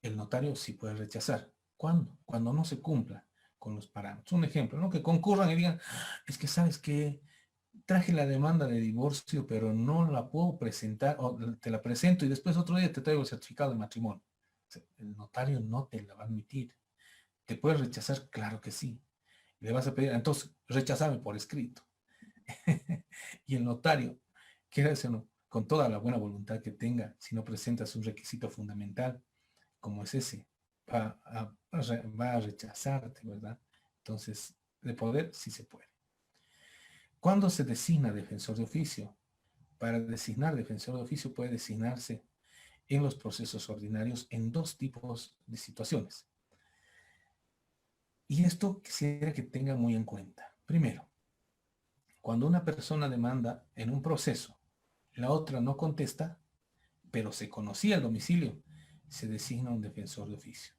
El notario sí puede rechazar. ¿Cuándo? Cuando no se cumpla con los parámetros. Un ejemplo, ¿no? Que concurran y digan, es que sabes que traje la demanda de divorcio, pero no la puedo presentar, o te la presento y después otro día te traigo el certificado de matrimonio. O sea, el notario no te la va a admitir. ¿Te puedes rechazar? Claro que sí. Le vas a pedir, entonces, rechazame por escrito. Y el notario, quédese con toda la buena voluntad que tenga, si no presentas un requisito fundamental, como es ese, va a rechazarte, ¿verdad? Entonces, de poder, sí se puede. ¿Cuándo se designa defensor de oficio? Para designar defensor de oficio puede designarse en los procesos ordinarios en dos tipos de situaciones. Y esto quisiera que tenga muy en cuenta. Primero, cuando una persona demanda en un proceso, la otra no contesta, pero se conocía el domicilio, se designa un defensor de oficio,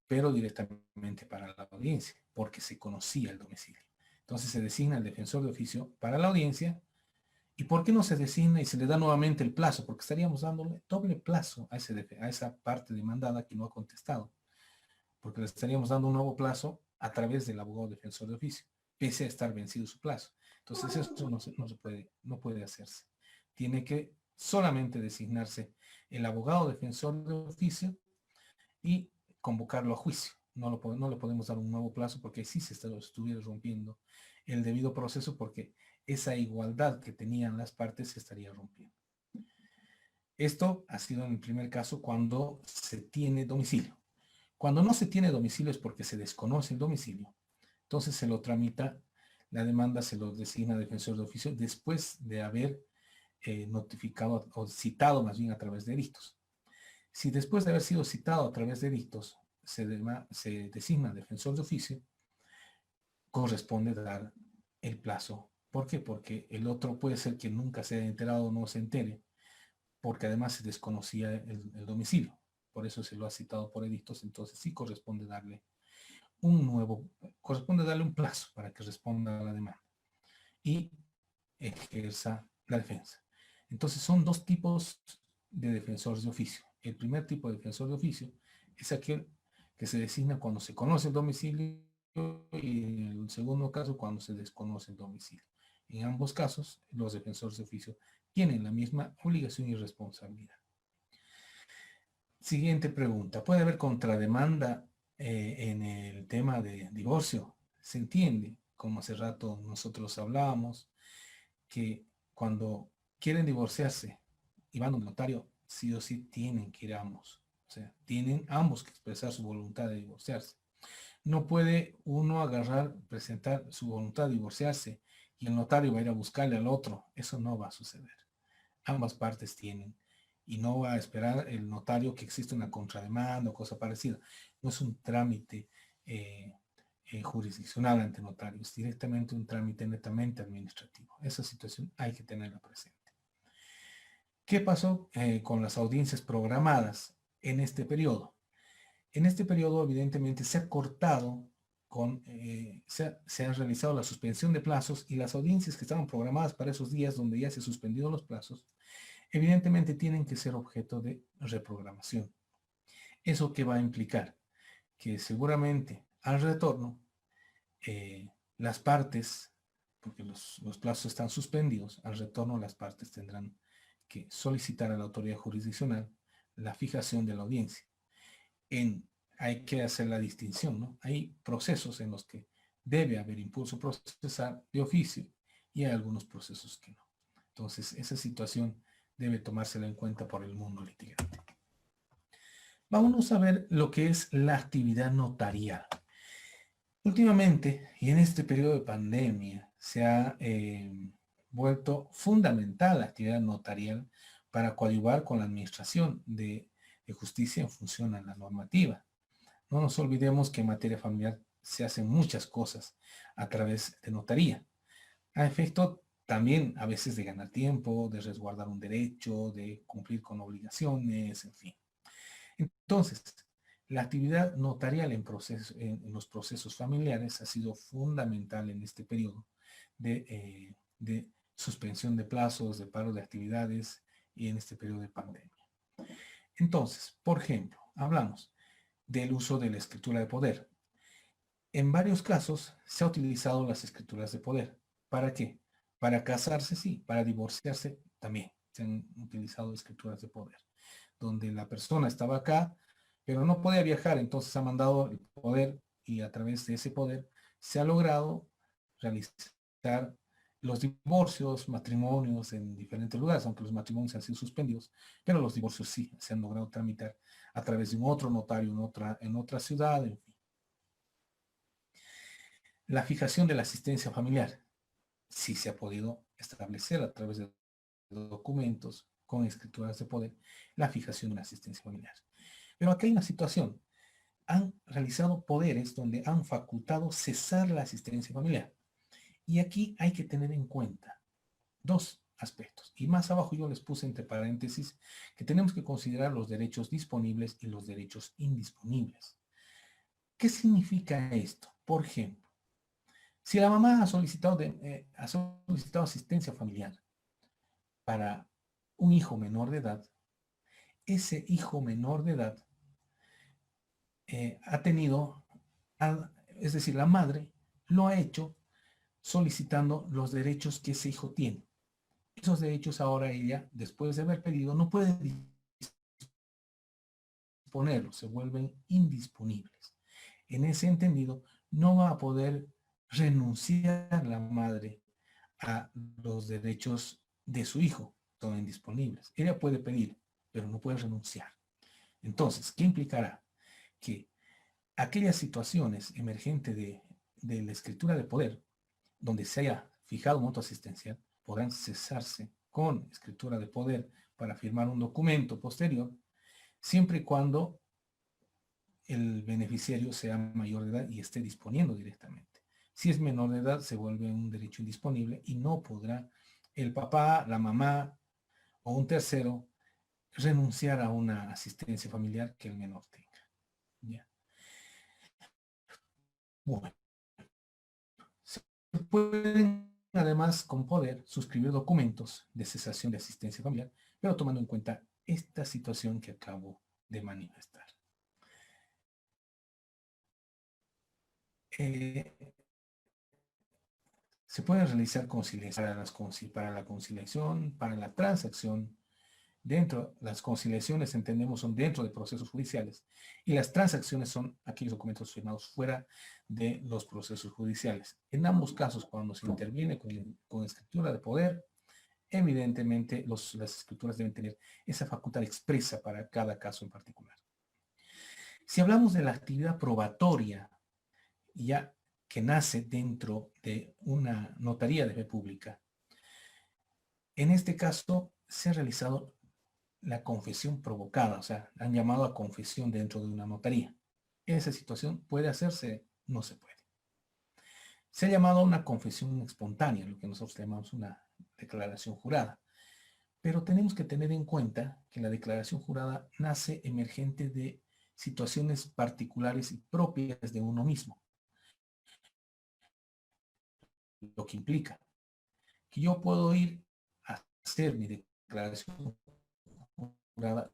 pero directamente para la audiencia, porque se conocía el domicilio. Entonces se designa el defensor de oficio para la audiencia ¿Y por qué no se designa y se le da nuevamente el plazo? Porque estaríamos dándole doble plazo a esa parte demandada que no ha contestado, porque le estaríamos dando un nuevo plazo a través del abogado defensor de oficio, pese a estar vencido su plazo. Entonces eso no puede hacerse. Tiene que solamente designarse el abogado defensor de oficio y convocarlo a juicio. No le podemos dar un nuevo plazo porque sí se estuviera rompiendo el debido proceso, porque esa igualdad que tenían las partes se estaría rompiendo. Esto ha sido en el primer caso cuando se tiene domicilio. Cuando no se tiene domicilio es porque se desconoce el domicilio. Entonces se lo tramita, la demanda se lo designa defensor de oficio después de haber notificado o citado más bien a través de edictos. Si después de haber sido citado a través de edictos se designa defensor de oficio, corresponde dar el plazo. ¿Por qué? Porque el otro puede ser que nunca se haya enterado o no se entere, porque además se desconocía el domicilio. Por eso se lo ha citado por edictos, entonces sí corresponde darle un plazo para que responda a la demanda y ejerza la defensa. Entonces son dos tipos de defensores de oficio. El primer tipo de defensor de oficio es aquel que se designa cuando se conoce el domicilio, y en el segundo caso cuando se desconoce el domicilio. En ambos casos, los defensores de oficio tienen la misma obligación y responsabilidad. Siguiente pregunta. ¿Puede haber contrademanda en el tema de divorcio? Se entiende, como hace rato nosotros hablábamos, que cuando quieren divorciarse y van a un notario, sí o sí tienen que ir ambos. O sea, tienen ambos que expresar su voluntad de divorciarse. No puede uno agarrar, presentar su voluntad de divorciarse y el notario va a ir a buscarle al otro. Eso no va a suceder. Ambas partes tienen. Y no va a esperar el notario que existe una contrademanda o cosa parecida. No es un trámite jurisdiccional ante notario, es directamente un trámite netamente administrativo. Esa situación hay que tenerla presente. ¿Qué pasó con las audiencias programadas en este periodo? En este periodo, evidentemente, se ha cortado se ha realizado la suspensión de plazos, y las audiencias que estaban programadas para esos días donde ya se han suspendido los plazos, evidentemente tienen que ser objeto de reprogramación. ¿Eso qué va a implicar? Que seguramente al retorno, las partes, porque los plazos están suspendidos, al retorno las partes tendrán que solicitar a la autoridad jurisdiccional la fijación de la audiencia. Hay que hacer la distinción, ¿no? Hay procesos en los que debe haber impulso procesal de oficio y hay algunos procesos que no. Entonces, esa situación debe tomársela en cuenta por el mundo litigante. Vamos a ver lo que es la actividad notarial. Últimamente, y en este periodo de pandemia, se ha vuelto fundamental la actividad notarial para coadyuvar con la administración de justicia en función a la normativa. No nos olvidemos que en materia familiar se hacen muchas cosas a través de notaría, a efecto también a veces de ganar tiempo, de resguardar un derecho, de cumplir con obligaciones, en fin. Entonces, la actividad notarial en los procesos familiares ha sido fundamental en este periodo de suspensión de plazos, de paro de actividades y en este periodo de pandemia. Entonces, por ejemplo, hablamos del uso de la escritura de poder. En varios casos se ha utilizado las escrituras de poder. ¿Para qué? Para casarse, sí. Para divorciarse, también. Se han utilizado escrituras de poder, donde la persona estaba acá, pero no podía viajar, entonces ha mandado el poder, y a través de ese poder se ha logrado realizar los divorcios, matrimonios en diferentes lugares, aunque los matrimonios han sido suspendidos, pero los divorcios sí se han logrado tramitar a través de un otro notario en otra ciudad, en fin. La fijación de la asistencia familiar sí se ha podido establecer a través de documentos con escrituras de poder, la fijación de la asistencia familiar. Pero aquí hay una situación. Han realizado poderes donde han facultado cesar la asistencia familiar. Y aquí hay que tener en cuenta dos aspectos. Y más abajo yo les puse entre paréntesis que tenemos que considerar los derechos disponibles y los derechos indisponibles. ¿Qué significa esto? Por ejemplo, si la mamá ha solicitado asistencia familiar, para un hijo menor de edad, ese hijo menor de edad ha tenido, es decir, la madre lo ha hecho solicitando los derechos que ese hijo tiene. Esos derechos ahora ella, después de haber pedido, no puede disponerlos, se vuelven indisponibles. En ese entendido, no va a poder renunciar la madre a los derechos de su hijo, son indisponibles. Ella puede pedir, pero no puede renunciar. Entonces, ¿qué implicará? Que aquellas situaciones emergentes de la escritura de poder, donde se haya fijado un monto asistencial, podrán cesarse con escritura de poder para firmar un documento posterior, siempre y cuando el beneficiario sea mayor de edad y esté disponiendo directamente. Si es menor de edad, se vuelve un derecho indisponible y no podrá el papá, la mamá o un tercero renunciar a una asistencia familiar que el menor tenga. ¿Ya? Bueno, se pueden además con poder suscribir documentos de cesación de asistencia familiar, pero tomando en cuenta esta situación que acabo de manifestar. Se pueden realizar conciliaciones para la conciliación, para la transacción. Dentro, las conciliaciones, entendemos, son dentro de procesos judiciales y las transacciones son aquellos documentos firmados fuera de los procesos judiciales. En ambos casos, cuando se interviene con escritura de poder, evidentemente las escrituras deben tener esa facultad expresa para cada caso en particular. Si hablamos de la actividad probatoria, ya que nace dentro de una notaría de fe pública, en este caso se ha realizado la confesión provocada, o sea, han llamado a confesión dentro de una notaría. Esa situación puede hacerse, no se puede. Se ha llamado una confesión espontánea, lo que nosotros llamamos una declaración jurada. Pero tenemos que tener en cuenta que la declaración jurada nace emergente de situaciones particulares y propias de uno mismo. Lo que implica que yo puedo ir a hacer mi declaración jurada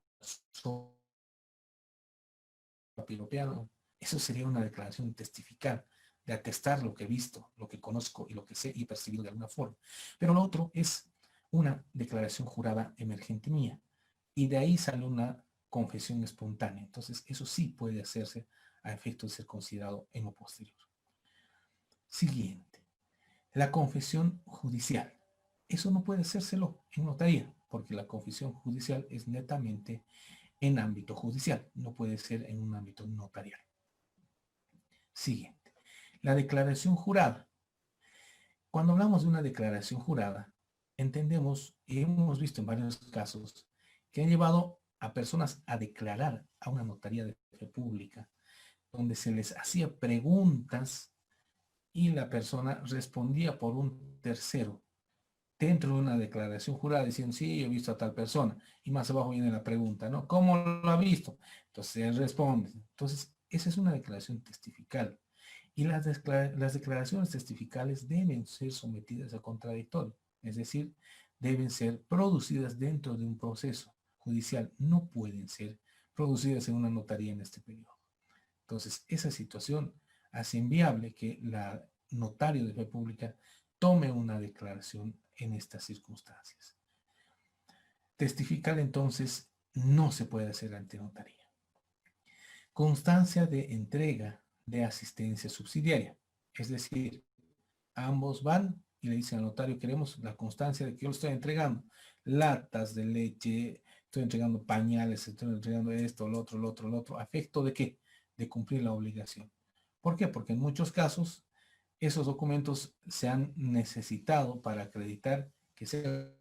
piropeado. Eso sería una declaración testifical, de atestar lo que he visto, lo que conozco y lo que sé y percibido de alguna forma. Pero lo otro es una declaración jurada emergente mía. Y de ahí sale una confesión espontánea. Entonces, eso sí puede hacerse a efecto de ser considerado en lo posterior. Siguiente. La confesión judicial. Eso no puede hacérselo en notaría, porque la confesión judicial es netamente en ámbito judicial, no puede ser en un ámbito notarial. Siguiente. La declaración jurada. Cuando hablamos de una declaración jurada, entendemos y hemos visto en varios casos que han llevado a personas a declarar a una notaría de fe pública, donde se les hacía preguntas y la persona respondía por un tercero dentro de una declaración jurada diciendo, sí, yo he visto a tal persona. Y más abajo viene la pregunta, ¿no? ¿Cómo lo ha visto? Entonces él responde. Entonces, esa es una declaración testifical. Y las declaraciones testificales deben ser sometidas a contradictorio. Es decir, deben ser producidas dentro de un proceso judicial. No pueden ser producidas en una notaría en este periodo. Entonces, esa situación hace inviable que la notario de fe pública tome una declaración en estas circunstancias. Testificar entonces no se puede hacer ante notaría. Constancia de entrega de asistencia subsidiaria. Es decir, ambos van y le dicen al notario, queremos la constancia de que yo lo estoy entregando. Latas de leche, estoy entregando pañales, estoy entregando esto, lo otro. ¿A efecto de qué? De cumplir la obligación. ¿Por qué? Porque en muchos casos esos documentos se han necesitado para acreditar que se ha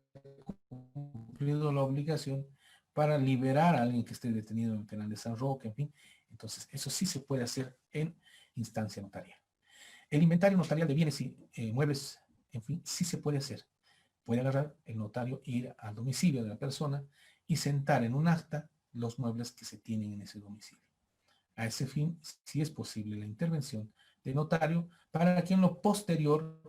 cumplido la obligación para liberar a alguien que esté detenido en el penal de San Roque, en fin. Entonces, eso sí se puede hacer en instancia notarial. El inventario notarial de bienes y muebles, en fin, sí se puede hacer. Puede agarrar el notario, ir al domicilio de la persona y sentar en un acta los muebles que se tienen en ese domicilio. A ese fin, sí es posible la intervención de notario para que en lo posterior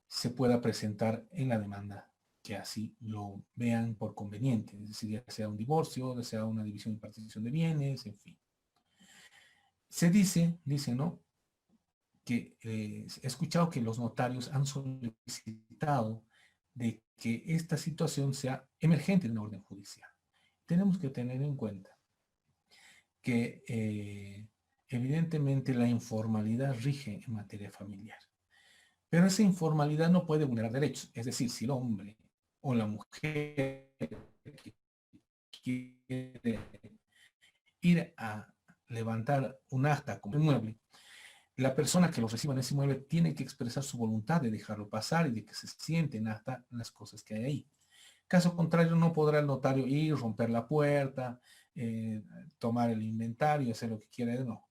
se pueda presentar en la demanda que así lo vean por conveniente, es decir, ya sea un divorcio, ya sea una división y partición de bienes, en fin. Se dice, ¿no?, que he escuchado que los notarios han solicitado de que esta situación sea emergente en una orden judicial. Tenemos que tener en cuenta que evidentemente la informalidad rige en materia familiar. Pero esa informalidad no puede vulnerar derechos. Es decir, si el hombre o la mujer quiere ir a levantar un acta como inmueble, la persona que lo reciba en ese inmueble tiene que expresar su voluntad de dejarlo pasar y de que se sienten hasta las cosas que hay ahí. Caso contrario, no podrá el notario ir, romper la puerta, tomar el inventario, hacer lo que quiera. No.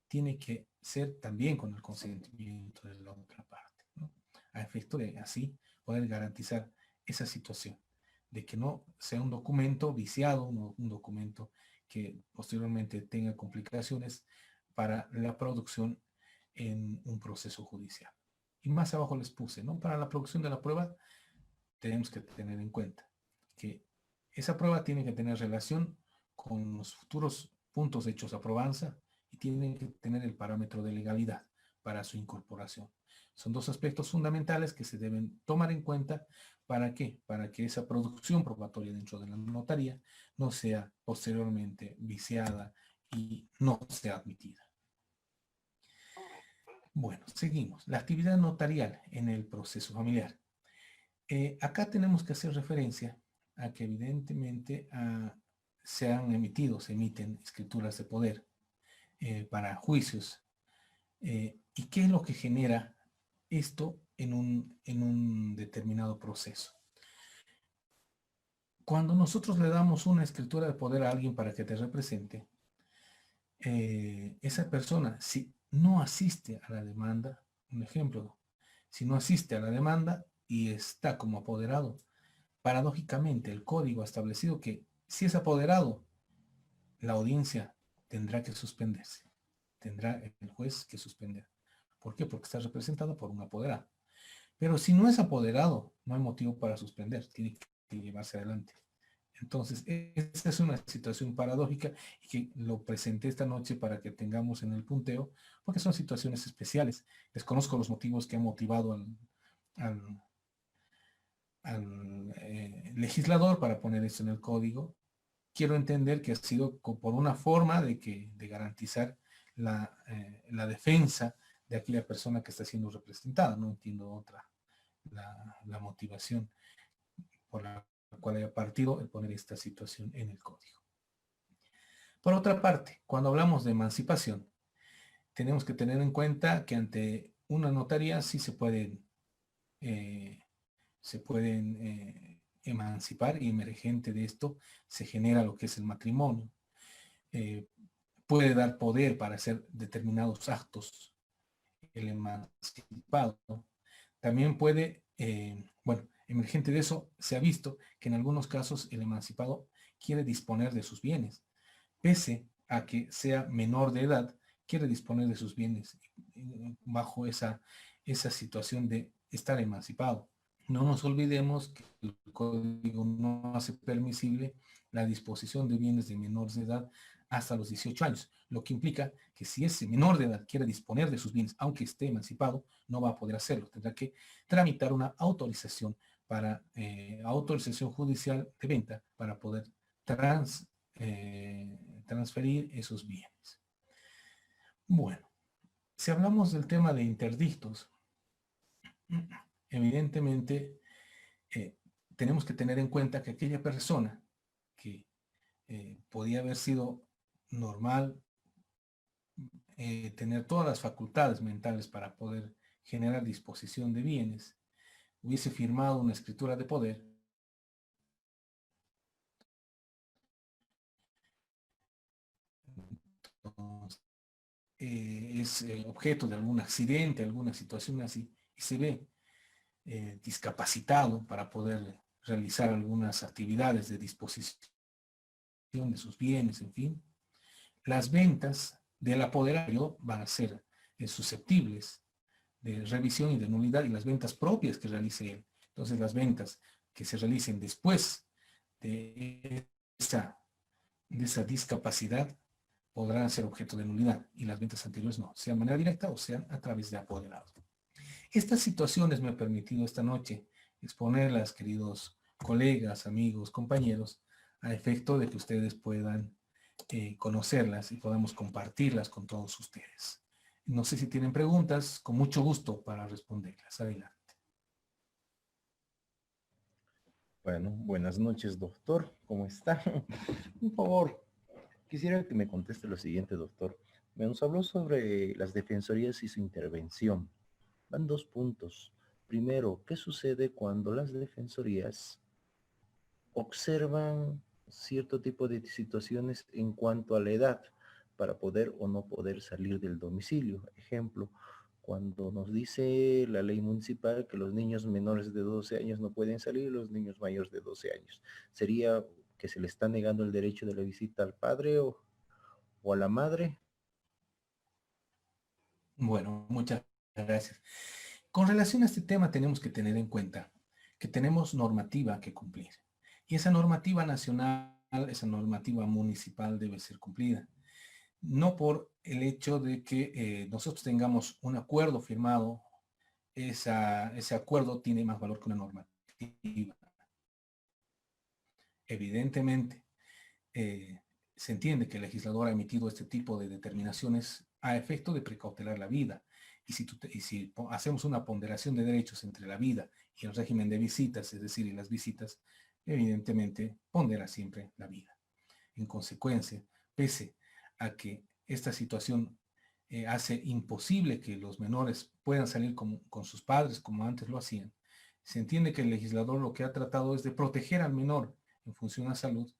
Tiene que ser también con el consentimiento de la otra parte, ¿no? A efecto de así poder garantizar esa situación, de que no sea un documento viciado, un documento que posteriormente tenga complicaciones para la producción en un proceso judicial. Y más abajo les puse, ¿no? Para la producción de la prueba tenemos que tener en cuenta que esa prueba tiene que tener relación con los futuros puntos hechos a probanza y tiene que tener el parámetro de legalidad para su incorporación. Son dos aspectos fundamentales que se deben tomar en cuenta. ¿Para qué? Para que esa producción probatoria dentro de la notaría no sea posteriormente viciada y no sea admitida. Bueno, seguimos. La actividad notarial en el proceso familiar. Acá tenemos que hacer referencia a que evidentemente se emiten escrituras de poder para juicios. ¿Y qué es lo que genera esto en un determinado proceso? Cuando nosotros le damos una escritura de poder a alguien para que te represente, esa persona, si no asiste a la demanda, un ejemplo, si no asiste a la demanda y está como apoderado, paradójicamente el código ha establecido que si es apoderado, la audiencia tendrá que suspenderse. Tendrá el juez que suspender. ¿Por qué? Porque está representado por un apoderado. Pero si no es apoderado, no hay motivo para suspender. Tiene que llevarse adelante. Entonces, esta es una situación paradójica y que lo presenté esta noche para que tengamos en el punteo, porque son situaciones especiales. Desconozco los motivos que han motivado al legislador para poner esto en el código. Quiero entender que ha sido por una forma de garantizar la defensa de aquella persona que está siendo representada. No entiendo la motivación por la cual haya partido el poner esta situación en el código. Por otra parte, cuando hablamos de emancipación, tenemos que tener en cuenta que ante una notaría sí se pueden emancipar, y emergente de esto se genera lo que es el matrimonio. Puede dar poder para hacer determinados actos el emancipado. También puede, emergente de eso, se ha visto que en algunos casos el emancipado quiere disponer de sus bienes, pese a que sea menor de edad, quiere disponer de sus bienes bajo esa situación de estar emancipado. No nos olvidemos que el código no hace permisible la disposición de bienes de menores de edad hasta los 18 años, lo que implica que si ese menor de edad quiere disponer de sus bienes, aunque esté emancipado, no va a poder hacerlo. Tendrá que tramitar una autorización autorización judicial de venta para poder transferir esos bienes. Bueno, si hablamos del tema de interdictos, evidentemente tenemos que tener en cuenta que aquella persona que podía haber sido normal, tener todas las facultades mentales para poder generar disposición de bienes, hubiese firmado una escritura de poder, entonces, es objeto de algún accidente, alguna situación así, y se ve discapacitado para poder realizar algunas actividades de disposición de sus bienes, en fin, las ventas del apoderado van a ser susceptibles de revisión y de nulidad, y las ventas propias que realice él. Entonces las ventas que se realicen después de esa discapacidad podrán ser objeto de nulidad y las ventas anteriores no, sean de manera directa o sean a través de apoderados. Estas situaciones me han permitido esta noche exponerlas, queridos colegas, amigos, compañeros, a efecto de que ustedes puedan conocerlas y podamos compartirlas con todos ustedes. No sé si tienen preguntas, con mucho gusto para responderlas. Adelante. Bueno, buenas noches, doctor. ¿Cómo está? Por favor, quisiera que me conteste lo siguiente, doctor. Nos habló sobre las defensorías y su intervención. Van dos puntos. Primero, ¿qué sucede cuando las defensorías observan cierto tipo de situaciones en cuanto a la edad para poder o no poder salir del domicilio? Ejemplo, cuando nos dice la ley municipal que los niños menores de 12 años no pueden salir, los niños mayores de 12 años. ¿Sería que se le está negando el derecho de la visita al padre o a la madre? Bueno, muchas gracias. Con relación a este tema tenemos que tener en cuenta que tenemos normativa que cumplir. Y esa normativa nacional, esa normativa municipal debe ser cumplida. No por el hecho de que nosotros tengamos un acuerdo firmado, ese acuerdo tiene más valor que una normativa. Evidentemente, se entiende que el legislador ha emitido este tipo de determinaciones a efecto de precautelar la vida. Y si hacemos una ponderación de derechos entre la vida y el régimen de visitas, es decir, y las visitas, evidentemente pondera siempre la vida. En consecuencia, pese a que esta situación hace imposible que los menores puedan salir con sus padres como antes lo hacían, se entiende que el legislador lo que ha tratado es de proteger al menor en función a salud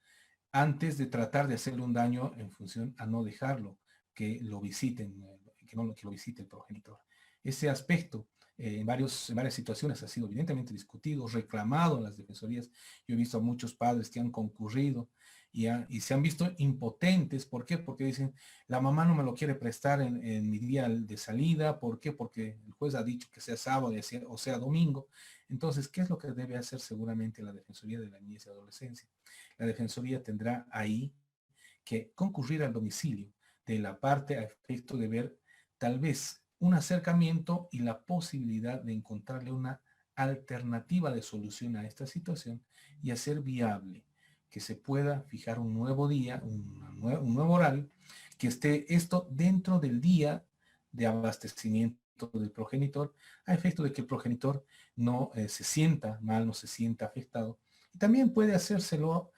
antes de tratar de hacerle un daño en función a no dejarlo que lo visiten, que lo visite el progenitor. Ese aspecto en varias situaciones ha sido evidentemente discutido, reclamado en las defensorías. Yo he visto a muchos padres que han concurrido y se han visto impotentes. ¿Por qué? Porque dicen, la mamá no me lo quiere prestar en mi día de salida. ¿Por qué? Porque el juez ha dicho que sea sábado o sea domingo. Entonces, ¿qué es lo que debe hacer seguramente la Defensoría de la Niñez y Adolescencia? La Defensoría tendrá ahí que concurrir al domicilio de la parte a efecto de ver tal vez un acercamiento y la posibilidad de encontrarle una alternativa de solución a esta situación y hacer viable que se pueda fijar un nuevo día, un nuevo horario, que esté esto dentro del día de abastecimiento del progenitor, a efecto de que el progenitor no se sienta mal, no se sienta afectado. Y también puede hacérselo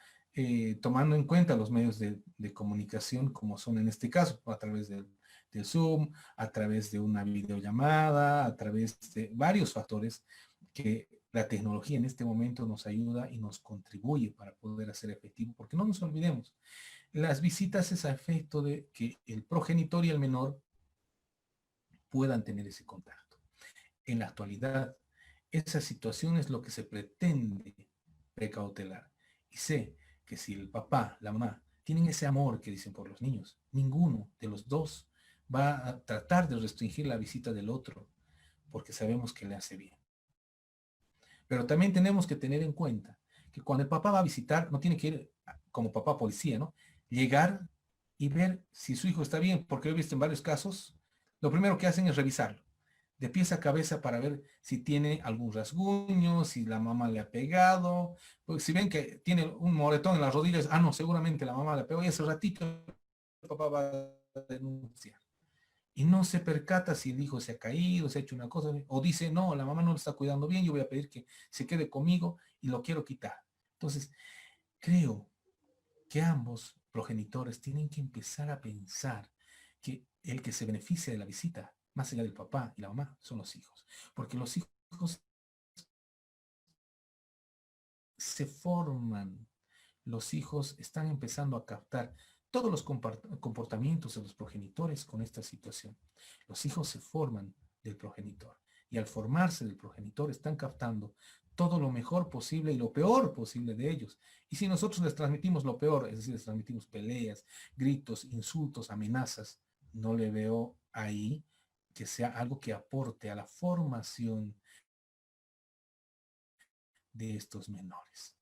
tomando en cuenta los medios de comunicación como son en este caso, a través del Zoom, a través de una videollamada, a través de varios factores que la tecnología en este momento nos ayuda y nos contribuye para poder hacer efectivo, porque no nos olvidemos, las visitas es a efecto de que el progenitor y el menor puedan tener ese contacto. En la actualidad, esa situación es lo que se pretende precautelar. Y sé que si el papá, la mamá, tienen ese amor que dicen por los niños, ninguno de los dos va a tratar de restringir la visita del otro, porque sabemos que le hace bien. Pero también tenemos que tener en cuenta que cuando el papá va a visitar, no tiene que ir como papá policía, ¿no? Llegar y ver si su hijo está bien, porque he visto en varios casos, lo primero que hacen es revisarlo de pies a cabeza para ver si tiene algún rasguño, si la mamá le ha pegado, porque si ven que tiene un moretón en las rodillas, no, seguramente la mamá le pegó y ese ratito el papá va a denunciar. Y no se percata si el hijo se ha caído, se ha hecho una cosa, o dice, no, la mamá no lo está cuidando bien, yo voy a pedir que se quede conmigo y lo quiero quitar. Entonces, creo que ambos progenitores tienen que empezar a pensar que el que se beneficia de la visita, más allá del papá y la mamá, son los hijos. Porque los hijos se forman, los hijos están empezando a captar todos los comportamientos de los progenitores con esta situación. Los hijos se forman del progenitor y al formarse del progenitor están captando todo lo mejor posible y lo peor posible de ellos. Y si nosotros les transmitimos lo peor, es decir, les transmitimos peleas, gritos, insultos, amenazas, no le veo ahí que sea algo que aporte a la formación de estos menores.